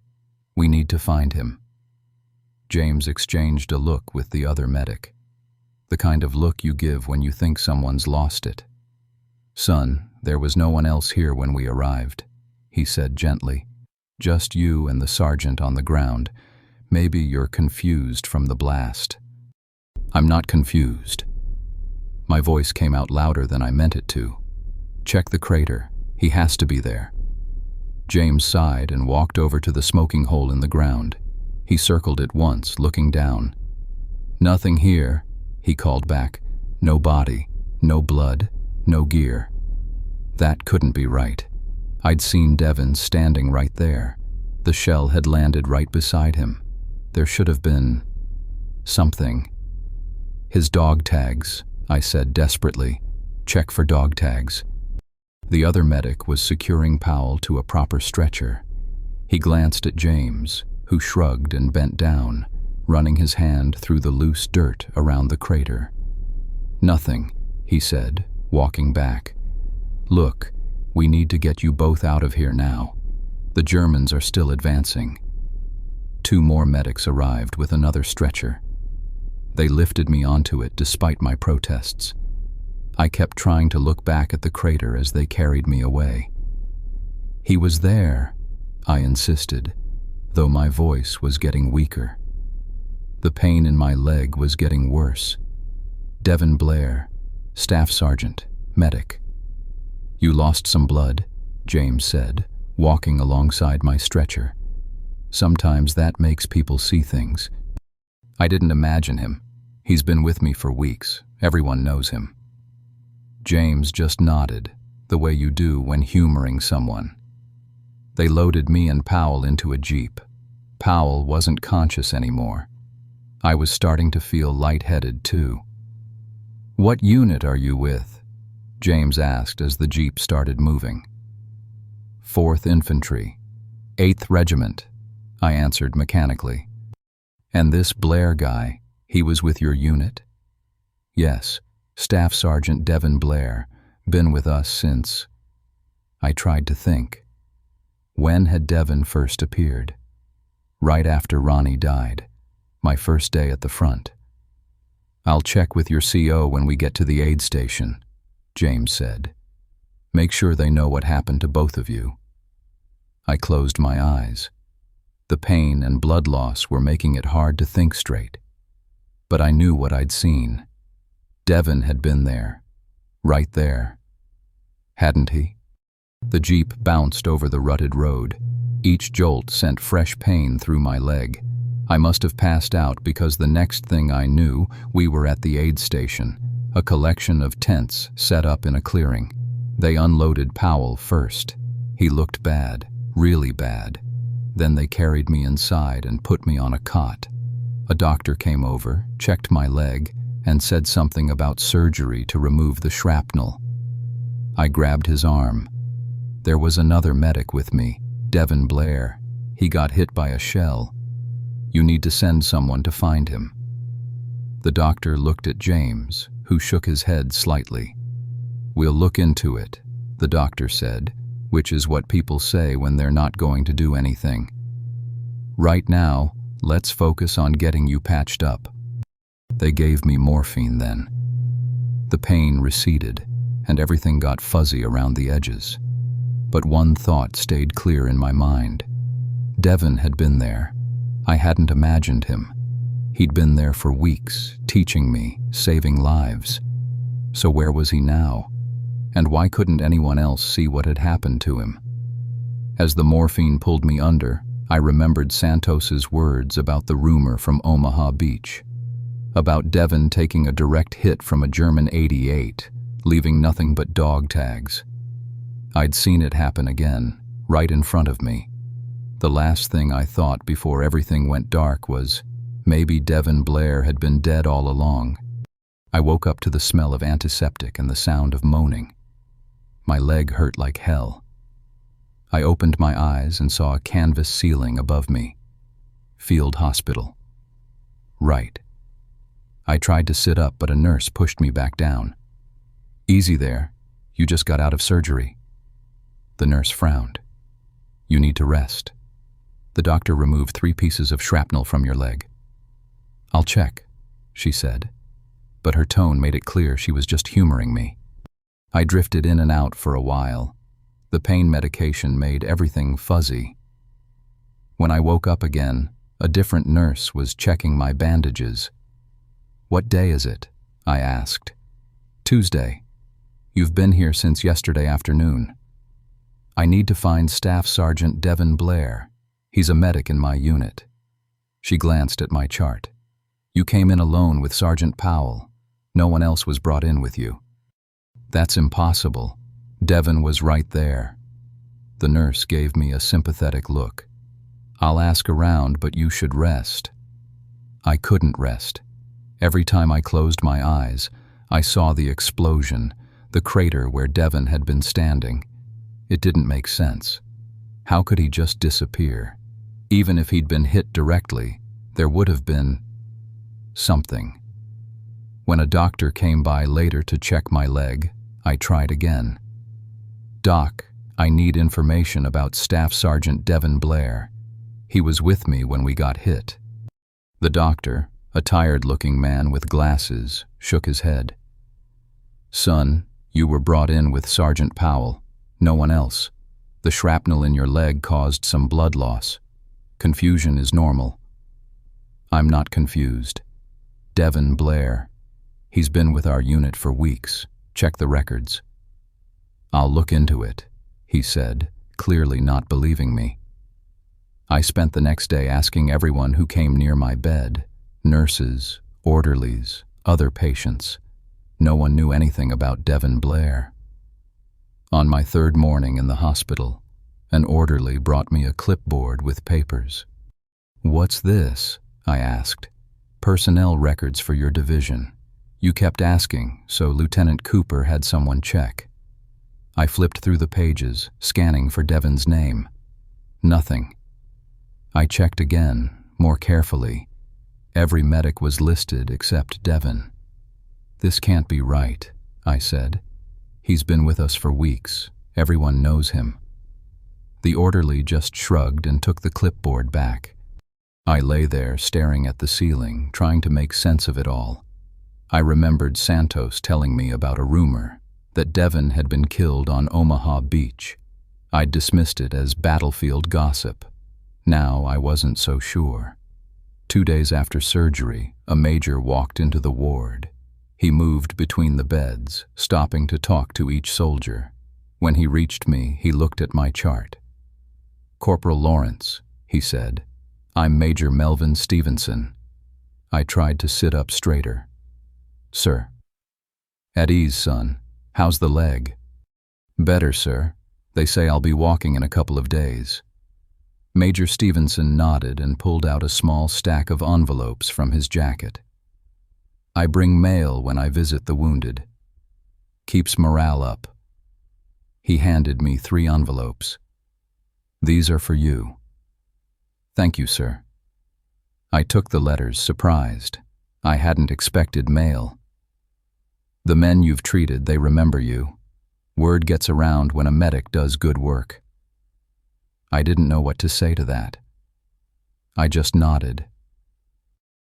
We need to find him." James exchanged a look with the other medic. The kind of look you give when you think someone's lost it. "Son, there was no one else here when we arrived," he said gently. "Just you and the sergeant on the ground. Maybe you're confused from the blast." "I'm not confused." My voice came out louder than I meant it to. "Check the crater. He has to be there." James sighed and walked over to the smoking hole in the ground. He circled it once, looking down. "Nothing here," he called back. "No body, no blood, no gear." That couldn't be right. I'd seen Devon standing right there. The shell had landed right beside him. There should have been something. "His dog tags," I said desperately. "Check for dog tags." The other medic was securing Powell to a proper stretcher. He glanced at James, who shrugged and bent down, running his hand through the loose dirt around the crater. "Nothing," he said, walking back. "Look, we need to get you both out of here now. The Germans are still advancing." 2 more medics arrived with another stretcher. They lifted me onto it despite my protests. I kept trying to look back at the crater as they carried me away. "He was there," I insisted, though my voice was getting weaker. The pain in my leg was getting worse. "Devon Blair, Staff Sergeant, medic." "You lost some blood," James said, walking alongside my stretcher. "Sometimes that makes people see things." I didn't imagine him. He's been with me for weeks. Everyone knows him. James just nodded, the way you do when humoring someone. They loaded me and Powell into a jeep. Powell wasn't conscious anymore. I was starting to feel lightheaded too. "What unit are you with?" James asked as the jeep started moving. "4th Infantry, 8th Regiment," I answered mechanically. "And this Blair guy, he was with your unit?" "Yes, Staff Sergeant Devon Blair, been with us since..." I tried to think. When had Devon first appeared? Right after Ronnie died, my first day at the front. "I'll check with your CO when we get to the aid station," James said. "Make sure they know what happened to both of you." I closed my eyes. The pain and blood loss were making it hard to think straight. But I knew what I'd seen. Devon had been there, right there. Hadn't he? The jeep bounced over the rutted road. Each jolt sent fresh pain through my leg. I must have passed out because the next thing I knew, we were at the aid station, a collection of tents set up in a clearing. They unloaded Powell first. He looked bad, really bad. Then they carried me inside and put me on a cot. A doctor came over, checked my leg, and said something about surgery to remove the shrapnel. I grabbed his arm. There was another medic with me, Devon Blair. He got hit by a shell. "You need to send someone to find him." The doctor looked at James, who shook his head slightly. "We'll look into it," the doctor said, which is what people say when they're not going to do anything. "Right now, let's focus on getting you patched up." They gave me morphine then. The pain receded, and everything got fuzzy around the edges. But one thought stayed clear in my mind. Devon had been there. I hadn't imagined him. He'd been there for weeks, teaching me, saving lives. So where was he now? And why couldn't anyone else see what had happened to him? As the morphine pulled me under, I remembered Santos's words about the rumor from Omaha Beach. About Devon taking a direct hit from a German 88, leaving nothing but dog tags. I'd seen it happen again, right in front of me. The last thing I thought before everything went dark was, maybe Devin Blair had been dead all along. I woke up to the smell of antiseptic and the sound of moaning. My leg hurt like hell. I opened my eyes and saw a canvas ceiling above me. Field Hospital. Right. I tried to sit up, but a nurse pushed me back down. Easy there. You just got out of surgery. The nurse frowned. You need to rest. The doctor removed 3 pieces of shrapnel from your leg. I'll check, she said, but her tone made it clear she was just humoring me. I drifted in and out for a while. The pain medication made everything fuzzy. When I woke up again, a different nurse was checking my bandages. What day is it? I asked. Tuesday. You've been here since yesterday afternoon. I need to find Staff Sergeant Devin Blair. He's a medic in my unit. She glanced at my chart. You came in alone with Sergeant Powell. No one else was brought in with you. That's impossible. Devin was right there. The nurse gave me a sympathetic look. I'll ask around, but you should rest. I couldn't rest. Every time I closed my eyes, I saw the explosion, the crater where Devin had been standing. It didn't make sense. How could he just disappear? Even if he'd been hit directly, there would have been something. When a doctor came by later to check my leg, I tried again. Doc, I need information about Staff Sergeant Devin Blair. He was with me when we got hit. The doctor, a tired-looking man with glasses, shook his head. Son, you were brought in with Sergeant Powell, no one else. The shrapnel in your leg caused some blood loss. Confusion is normal. I'm not confused. Devin Blair. He's been with our unit for weeks. Check the records. I'll look into it, he said, clearly not believing me. I spent the next day asking everyone who came near my bed, nurses, orderlies, other patients. No one knew anything about Devin Blair. On my 3rd morning in the hospital, an orderly brought me a clipboard with papers. What's this? I asked. Personnel records for your division. You kept asking, so Lieutenant Cooper had someone check. I flipped through the pages, scanning for Devin's name. Nothing. I checked again, more carefully. Every medic was listed except Devin. This can't be right, I said. He's been with us for weeks. Everyone knows him. The orderly just shrugged and took the clipboard back. I lay there staring at the ceiling, trying to make sense of it all. I remembered Santos telling me about a rumor that Devin had been killed on Omaha Beach. I'd dismissed it as battlefield gossip. Now I wasn't so sure. 2 days after surgery, a major walked into the ward. He moved between the beds, stopping to talk to each soldier. When he reached me, he looked at my chart. Corporal Lawrence, he said. I'm Major Melvin Stevenson. I tried to sit up straighter. Sir. At ease, son. How's the leg? Better, sir. They say I'll be walking in a couple of days. Major Stevenson nodded and pulled out a small stack of envelopes from his jacket. I bring mail when I visit the wounded. Keeps morale up. He handed me 3 envelopes. These are for you. Thank you, sir. I took the letters, surprised. I hadn't expected mail. The men you've treated, they remember you. Word gets around when a medic does good work. I didn't know what to say to that. I just nodded.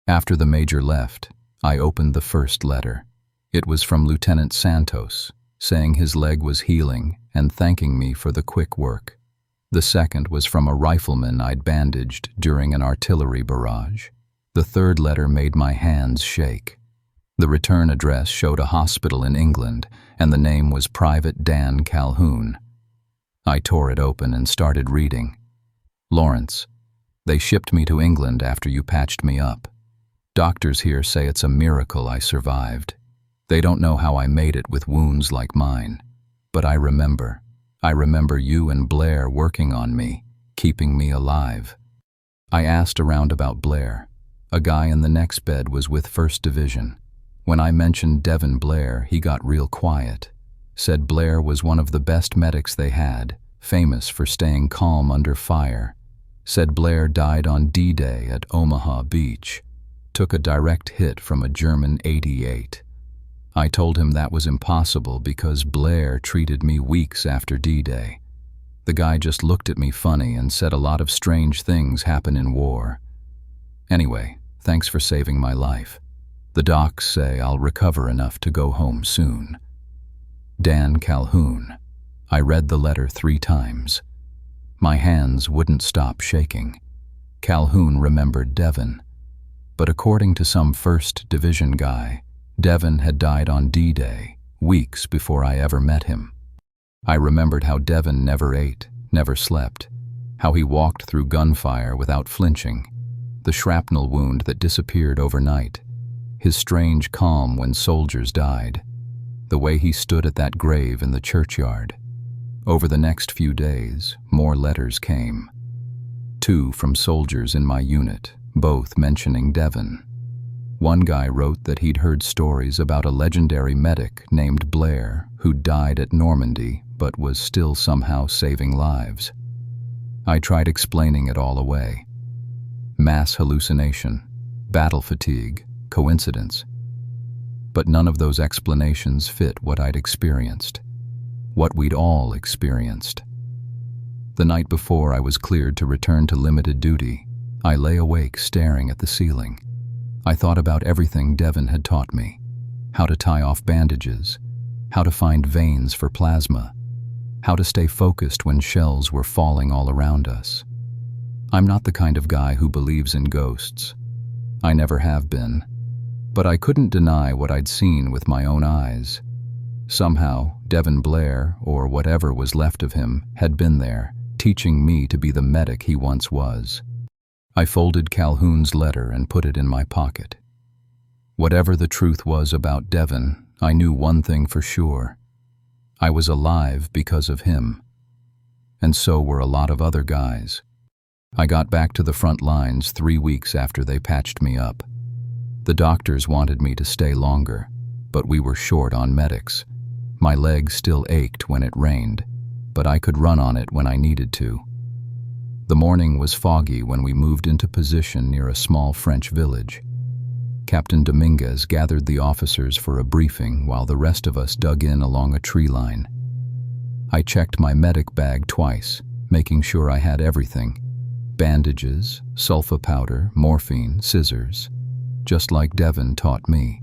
After the major left, I opened the first letter. It was from Lieutenant Santos, saying his leg was healing and thanking me for the quick work. The second was from a rifleman I'd bandaged during an artillery barrage. The third letter made my hands shake. The return address showed a hospital in England, and the name was Private Dan Calhoun. I tore it open and started reading. Lawrence, they shipped me to England after you patched me up. Doctors here say it's a miracle I survived. They don't know how I made it with wounds like mine. But I remember you and Blair working on me. keeping me alive. I asked around about Blair. A guy in the next bed was with 1st Division. When I mentioned Devin Blair, he got real quiet. Said Blair was one of the best medics they had, famous for staying calm under fire. Said Blair died on D-Day at Omaha Beach. Took a direct hit from a German 88. I told him that was impossible because Blair treated me weeks after D-Day. The guy just looked at me funny and said a lot of strange things happen in war. Anyway, thanks for saving my life. The docs say I'll recover enough to go home soon. Dan Calhoun. I read the letter 3 times. My hands wouldn't stop shaking. Calhoun remembered Devin. But according to some 1st Division guy, Devin had died on D-Day, weeks before I ever met him. I remembered how Devin never ate, never slept, how he walked through gunfire without flinching, the shrapnel wound that disappeared overnight, his strange calm when soldiers died, the way he stood at that grave in the churchyard. Over the next few days, more letters came. 2 from soldiers in my unit, both mentioning Devin. One guy wrote that he'd heard stories about a legendary medic named Blair who died at Normandy but was still somehow saving lives. I tried explaining it all away. Mass hallucination, battle fatigue, coincidence. But none of those explanations fit what I'd experienced, what we'd all experienced. The night before I was cleared to return to limited duty, I lay awake staring at the ceiling. I thought about everything Devin had taught me, how to tie off bandages, how to find veins for plasma, how to stay focused when shells were falling all around us. I'm not the kind of guy who believes in ghosts. I never have been, but I couldn't deny what I'd seen with my own eyes. Somehow, Devin Blair, or whatever was left of him, had been there, teaching me to be the medic he once was. I folded Calhoun's letter and put it in my pocket. Whatever the truth was about Devin, I knew one thing for sure. I was alive because of him. And so were a lot of other guys. I got back to the front lines 3 weeks after they patched me up. The doctors wanted me to stay longer, but we were short on medics. My leg still ached when it rained, but I could run on it when I needed to. The morning was foggy when we moved into position near a small French village. Captain Dominguez gathered the officers for a briefing while the rest of us dug in along a tree line. I checked my medic bag twice, making sure I had everything. Bandages, sulfa powder, morphine, scissors, just like Devin taught me.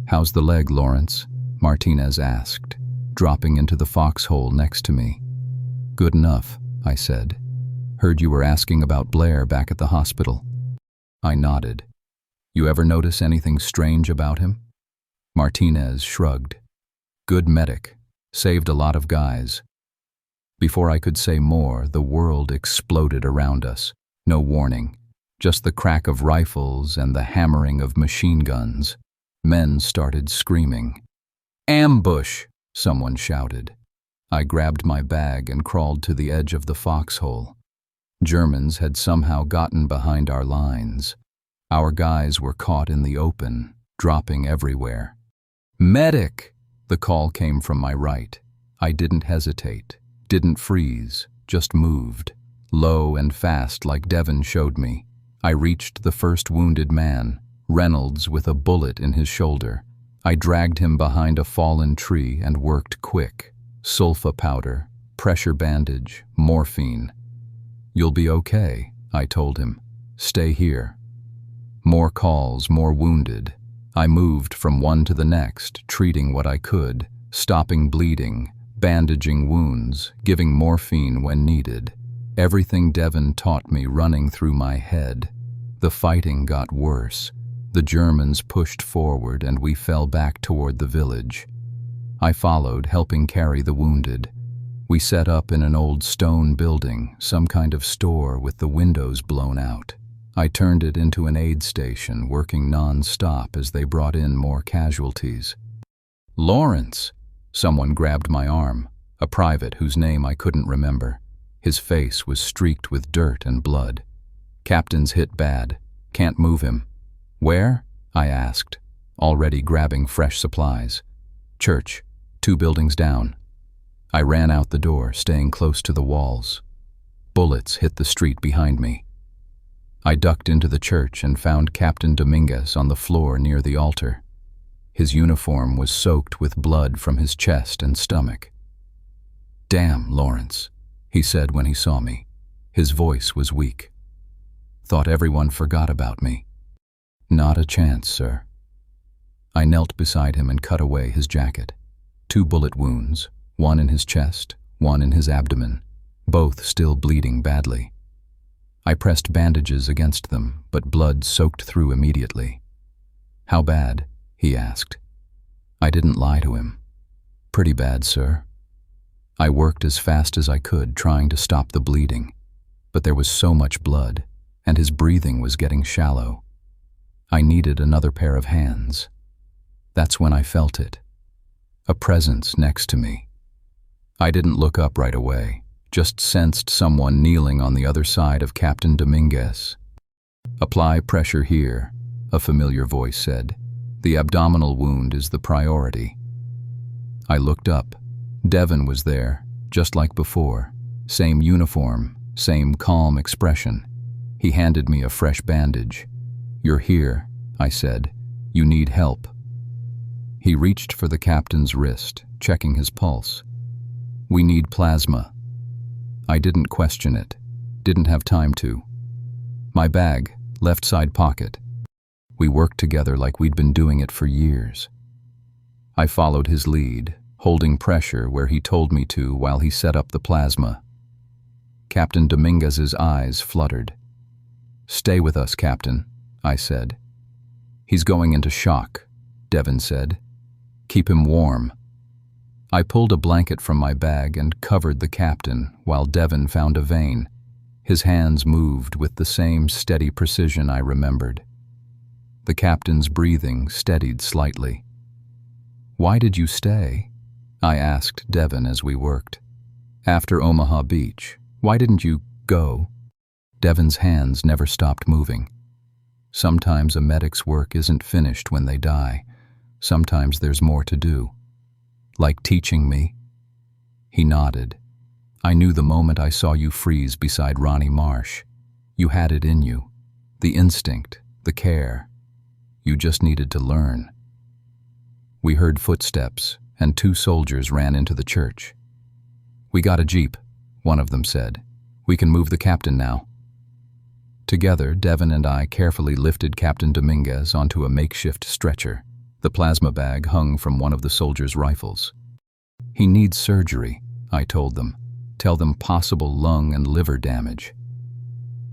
"How's the leg, Lawrence?" Martinez asked, dropping into the foxhole next to me. "Good enough," I said. "Heard you were asking about Blair back at the hospital." I nodded. "You ever notice anything strange about him?" Martinez shrugged. "Good medic. Saved a lot of guys." Before I could say more, the world exploded around us. No warning. Just the crack of rifles and the hammering of machine guns. Men started screaming. "Ambush!" someone shouted. I grabbed my bag and crawled to the edge of the foxhole. Germans had somehow gotten behind our lines. Our guys were caught in the open, dropping everywhere. "Medic!" The call came from my right. I didn't hesitate, didn't freeze, just moved. Low and fast like Devin showed me. I reached the first wounded man, Reynolds with a bullet in his shoulder. I dragged him behind a fallen tree and worked quick. Sulfa powder, pressure bandage, morphine. "You'll be okay," I told him. "Stay here." More calls, more wounded. I moved from one to the next, treating what I could, stopping bleeding, bandaging wounds, giving morphine when needed. Everything Devin taught me running through my head. The fighting got worse. The Germans pushed forward and we fell back toward the village. I followed, helping carry the wounded. We set up in an old stone building, some kind of store with the windows blown out. I turned it into an aid station, working non-stop as they brought in more casualties. "Lawrence!" Someone grabbed my arm, a private whose name I couldn't remember. His face was streaked with dirt and blood. "Captain's hit bad. Can't move him." "Where?" I asked, already grabbing fresh supplies. "Church, 2 buildings down." I ran out the door, staying close to the walls. Bullets hit the street behind me. I ducked into the church and found Captain Dominguez on the floor near the altar. His uniform was soaked with blood from his chest and stomach. "Damn, Lawrence," he said when he saw me. His voice was weak. "Thought everyone forgot about me." "Not a chance, sir." I knelt beside him and cut away his jacket. 2 bullet wounds, one in his chest, one in his abdomen, both still bleeding badly. I pressed bandages against them, but blood soaked through immediately. "How bad?" he asked. I didn't lie to him. "Pretty bad, sir." I worked as fast as I could, trying to stop the bleeding, but there was so much blood, and his breathing was getting shallow. I needed another pair of hands. That's when I felt it. A presence next to me. I didn't look up right away, just sensed someone kneeling on the other side of Captain Dominguez. "Apply pressure here," a familiar voice said. "The abdominal wound is the priority." I looked up. Devin was there, just like before. Same uniform, same calm expression. He handed me a fresh bandage. "You're here," I said. "You need help." He reached for the captain's wrist, checking his pulse. "We need plasma." I didn't question it. Didn't have time to. "My bag, left side pocket." We worked together like we'd been doing it for years. I followed his lead, holding pressure where he told me to while he set up the plasma. Captain Dominguez's eyes fluttered. "Stay with us, Captain," I said. "He's going into shock," Devin said. "Keep him warm." I pulled a blanket from my bag and covered the captain while Devin found a vein. His hands moved with the same steady precision I remembered. The captain's breathing steadied slightly. "Why did you stay?" I asked Devin as we worked. "After Omaha Beach, why didn't you go?" Devin's hands never stopped moving. Sometimes a medic's work isn't finished when they die. Sometimes there's more to do. "Like teaching me?" He nodded. "I knew the moment I saw you freeze beside Ronnie Marsh. You had it in you. The instinct, the care. You just needed to learn." We heard footsteps, and 2 soldiers ran into the church. "We got a jeep," one of them said. "We can move the captain now." Together, Devin and I carefully lifted Captain Dominguez onto a makeshift stretcher. The plasma bag hung from one of the soldiers' rifles. "He needs surgery," I told them. "Tell them possible lung and liver damage."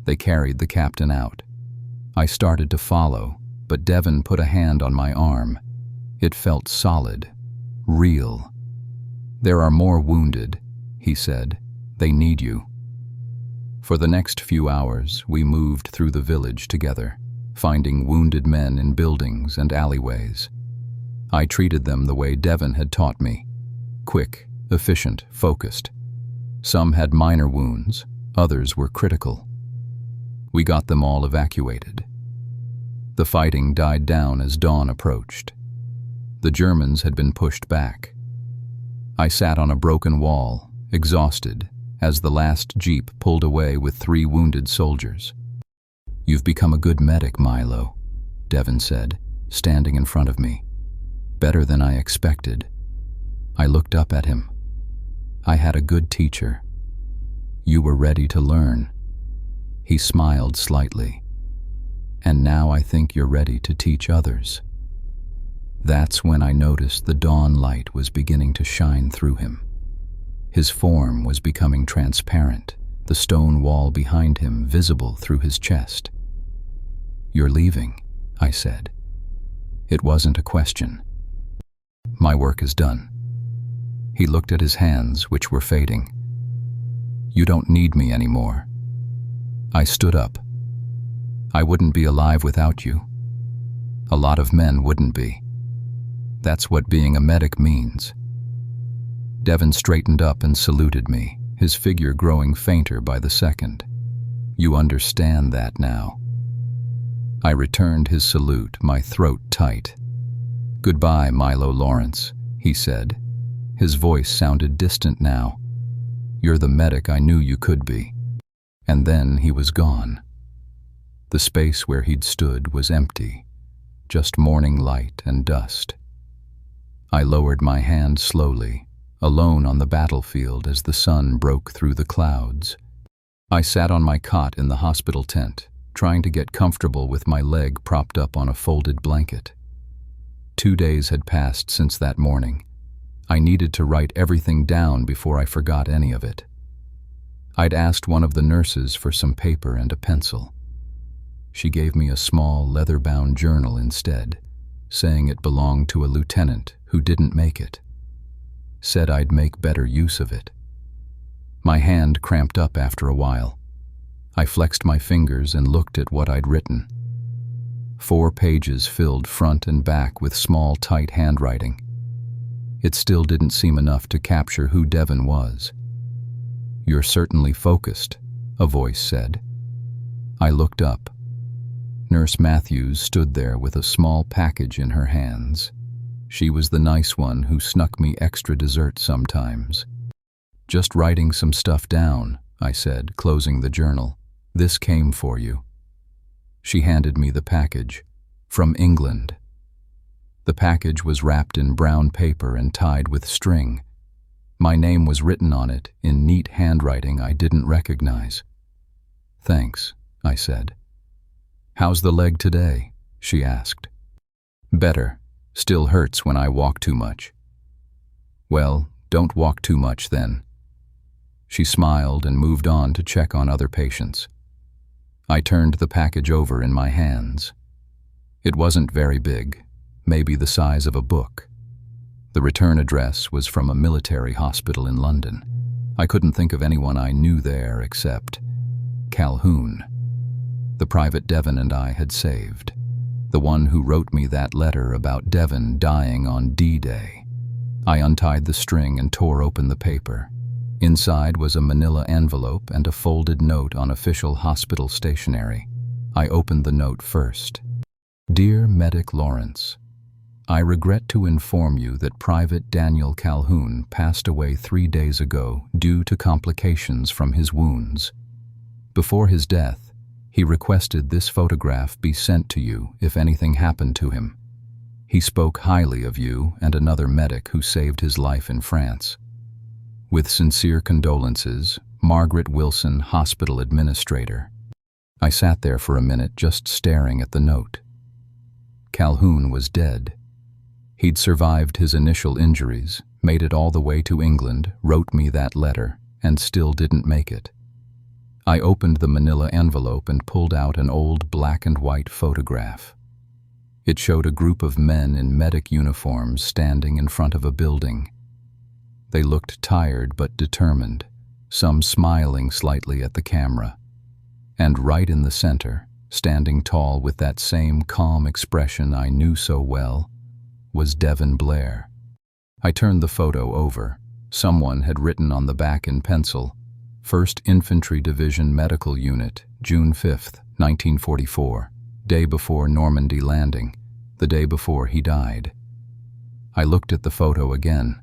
They carried the captain out. I started to follow, but Devin put a hand on my arm. It felt solid, real. "There are more wounded," he said. "They need you." For the next few hours, we moved through the village together, finding wounded men in buildings and alleyways. I treated them the way Devin had taught me. Quick, efficient, focused. Some had minor wounds, others were critical. We got them all evacuated. The fighting died down as dawn approached. The Germans had been pushed back. I sat on a broken wall, exhausted, as the last jeep pulled away with 3 wounded soldiers. "You've become a good medic, Milo," Devin said, standing in front of me. "Better than I expected." I looked up at him. "I had a good teacher. You were ready to learn." He smiled slightly. "And now I think you're ready to teach others." That's when I noticed the dawn light was beginning to shine through him. His form was becoming transparent, the stone wall behind him visible through his chest. "You're leaving," I said. It wasn't a question. "My work is done." He looked at his hands, which were fading. "You don't need me anymore." I stood up. "I wouldn't be alive without you. A lot of men wouldn't be. That's what being a medic means." Devin straightened up and saluted me. his figure growing fainter by the second. "You understand that now." I returned his salute, my throat tight. "Goodbye, Milo Lawrence," he said. His voice sounded distant now. "You're the medic I knew you could be." And then he was gone. The space where he'd stood was empty, just morning light and dust. I lowered my hand slowly, alone on the battlefield as the sun broke through the clouds. I sat on my cot in the hospital tent, trying to get comfortable with my leg propped up on a folded blanket. 2 days had passed since that morning. I needed to write everything down before I forgot any of it. I'd asked one of the nurses for some paper and a pencil. She gave me a small leather-bound journal instead, saying it belonged to a lieutenant who didn't make it. Said I'd make better use of it. My hand cramped up after a while. I flexed my fingers and looked at what I'd written. 4 pages filled front and back with small, tight handwriting. It still didn't seem enough to capture who Devon was. "You're certainly focused," a voice said. I looked up. Nurse Matthews stood there with a small package in her hands. She was the nice one who snuck me extra dessert sometimes. "Just writing some stuff down," I said, closing the journal. "This came for you." She handed me the package. "From England." The package was wrapped in brown paper and tied with string. My name was written on it in neat handwriting I didn't recognize. "Thanks," I said. "How's the leg today?" she asked. "Better. Still hurts when I walk too much." "Well, don't walk too much then." She smiled and moved on to check on other patients. I turned the package over in my hands. It wasn't very big, maybe the size of a book. The return address was from a military hospital in London. I couldn't think of anyone I knew there except Calhoun, the private Devon and I had saved, the one who wrote me that letter about Devon dying on D-Day. I untied the string and tore open the paper. Inside was a manila envelope and a folded note on official hospital stationery. I opened the note first. "Dear Medic Lawrence, I regret to inform you that Private Daniel Calhoun passed away 3 days ago due to complications from his wounds. Before his death, he requested this photograph be sent to you if anything happened to him. He spoke highly of you and another medic who saved his life in France. With sincere condolences, Margaret Wilson, Hospital Administrator." I sat there for a minute just staring at the note. Calhoun was dead. He'd survived his initial injuries, made it all the way to England, wrote me that letter, and still didn't make it. I opened the manila envelope and pulled out an old black and white photograph. It showed a group of men in medic uniforms standing in front of a building. They looked tired but determined, some smiling slightly at the camera. And right in the center, standing tall with that same calm expression I knew so well, was Devon Blair. I turned the photo over. Someone had written on the back in pencil, "1st Infantry Division Medical Unit, June 5th, 1944, day before Normandy landing, the day before he died." I looked at the photo again.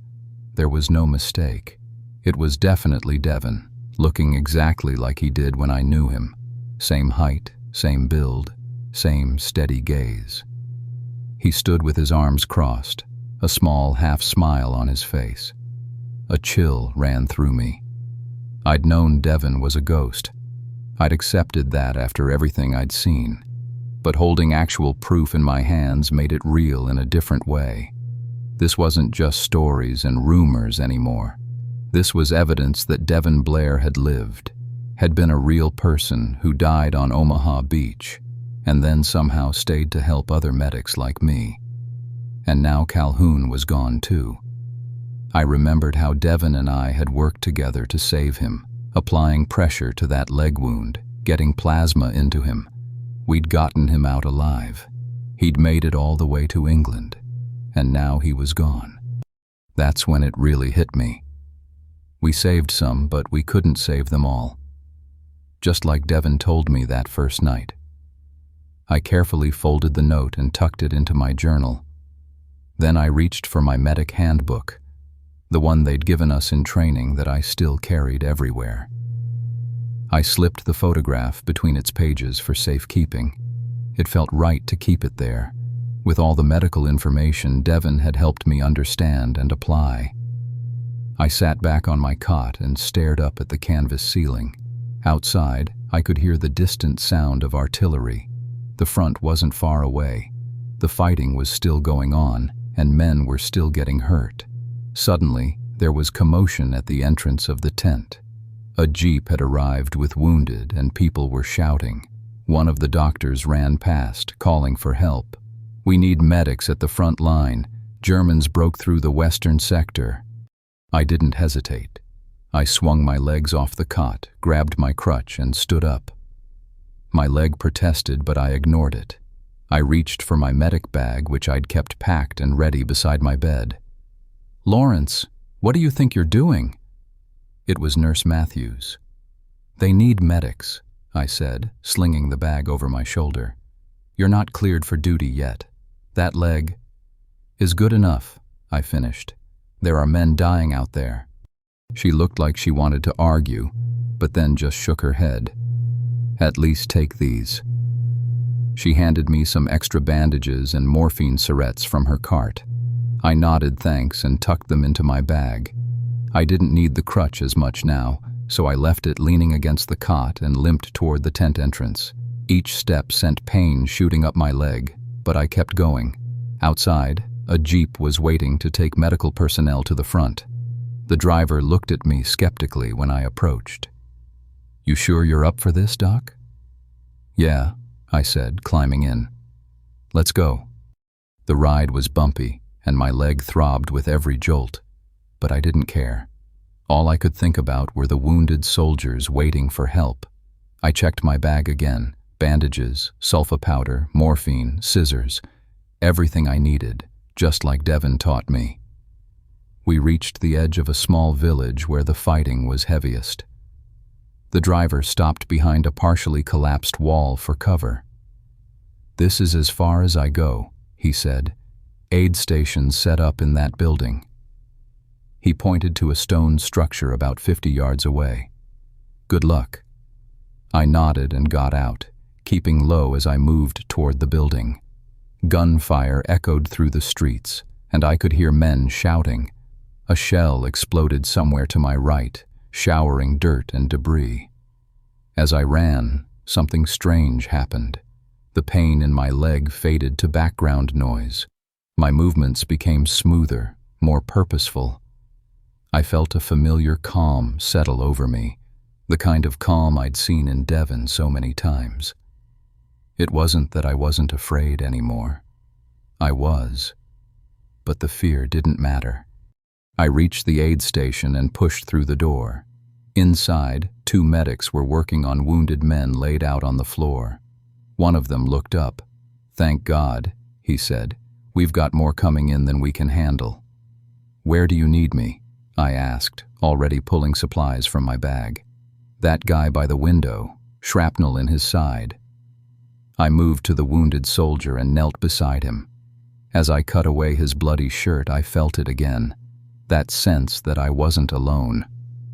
There was no mistake. It was definitely Devon, looking exactly like he did when I knew him. Same height, same build, same steady gaze. He stood with his arms crossed, a small half-smile on his face. A chill ran through me. I'd known Devon was a ghost. I'd accepted that after everything I'd seen. But holding actual proof in my hands made it real in a different way. This wasn't just stories and rumors anymore. This was evidence that Devon Blair had lived, had been a real person who died on Omaha Beach, and then somehow stayed to help other medics like me. And now Calhoun was gone too. I remembered how Devon and I had worked together to save him, applying pressure to that leg wound, getting plasma into him. We'd gotten him out alive. He'd made it all the way to England, and now he was gone. That's when it really hit me. We saved some, but we couldn't save them all. Just like Devin told me that first night. I carefully folded the note and tucked it into my journal. Then I reached for my medic handbook, the one they'd given us in training that I still carried everywhere. I slipped the photograph between its pages for safekeeping. It felt right to keep it there, with all the medical information Devin had helped me understand and apply. I sat back on my cot and stared up at the canvas ceiling. Outside, I could hear the distant sound of artillery. The front wasn't far away. The fighting was still going on, and men were still getting hurt. Suddenly, there was commotion at the entrance of the tent. A jeep had arrived with wounded, and people were shouting. One of the doctors ran past, calling for help. "We need medics at the front line. Germans broke through the western sector." I didn't hesitate. I swung my legs off the cot, grabbed my crutch, and stood up. My leg protested, but I ignored it. I reached for my medic bag, which I'd kept packed and ready beside my bed. "Lawrence, what do you think you're doing?" It was Nurse Matthews. "They need medics," I said, slinging the bag over my shoulder. "You're not cleared for duty yet. That leg is good enough," I finished. "There are men dying out there." She looked like she wanted to argue, but then just shook her head. "At least take these." She handed me some extra bandages and morphine syringes from her cart. I nodded thanks and tucked them into my bag. I didn't need the crutch as much now, so I left it leaning against the cot and limped toward the tent entrance. Each step sent pain shooting up my leg, but I kept going. Outside, a jeep was waiting to take medical personnel to the front. The driver looked at me skeptically when I approached. "You sure you're up for this, Doc?" "Yeah," I said, climbing in. "Let's go." The ride was bumpy, and my leg throbbed with every jolt, but I didn't care. All I could think about were the wounded soldiers waiting for help. I checked my bag again: bandages, sulfa powder, morphine, scissors, everything I needed, just like Devin taught me. We reached the edge of a small village where the fighting was heaviest. The driver stopped behind a partially collapsed wall for cover. "This is as far as I go," he said. "Aid stations set up in that building." He pointed to a stone structure about 50 yards away. "Good luck." I nodded and got out, keeping low as I moved toward the building. Gunfire echoed through the streets, and I could hear men shouting. A shell exploded somewhere to my right, showering dirt and debris. As I ran, something strange happened. The pain in my leg faded to background noise. My movements became smoother, more purposeful. I felt a familiar calm settle over me, the kind of calm I'd seen in Devon so many times. It wasn't that I wasn't afraid anymore. I was, but the fear didn't matter. I reached the aid station and pushed through the door. Inside, 2 medics were working on wounded men laid out on the floor. One of them looked up. "Thank God," he said. "We've got more coming in than we can handle." "Where do you need me?" I asked, already pulling supplies from my bag. "That guy by the window, shrapnel in his side." I moved to the wounded soldier and knelt beside him. As I cut away his bloody shirt, I felt it again. That sense that I wasn't alone.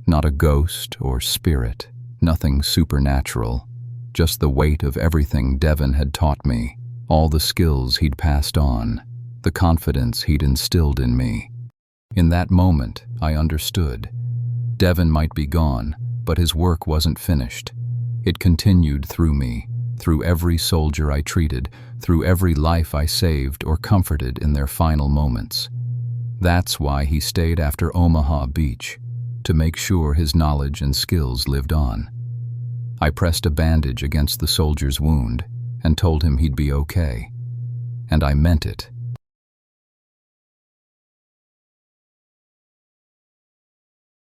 Not a ghost or spirit, nothing supernatural. Just the weight of everything Devon had taught me, all the skills he'd passed on, the confidence he'd instilled in me. In that moment, I understood. Devon might be gone, but his work wasn't finished. It continued through me, through every soldier I treated, through every life I saved or comforted in their final moments. That's why he stayed after Omaha Beach, to make sure his knowledge and skills lived on. I pressed a bandage against the soldier's wound and told him he'd be okay. And I meant it.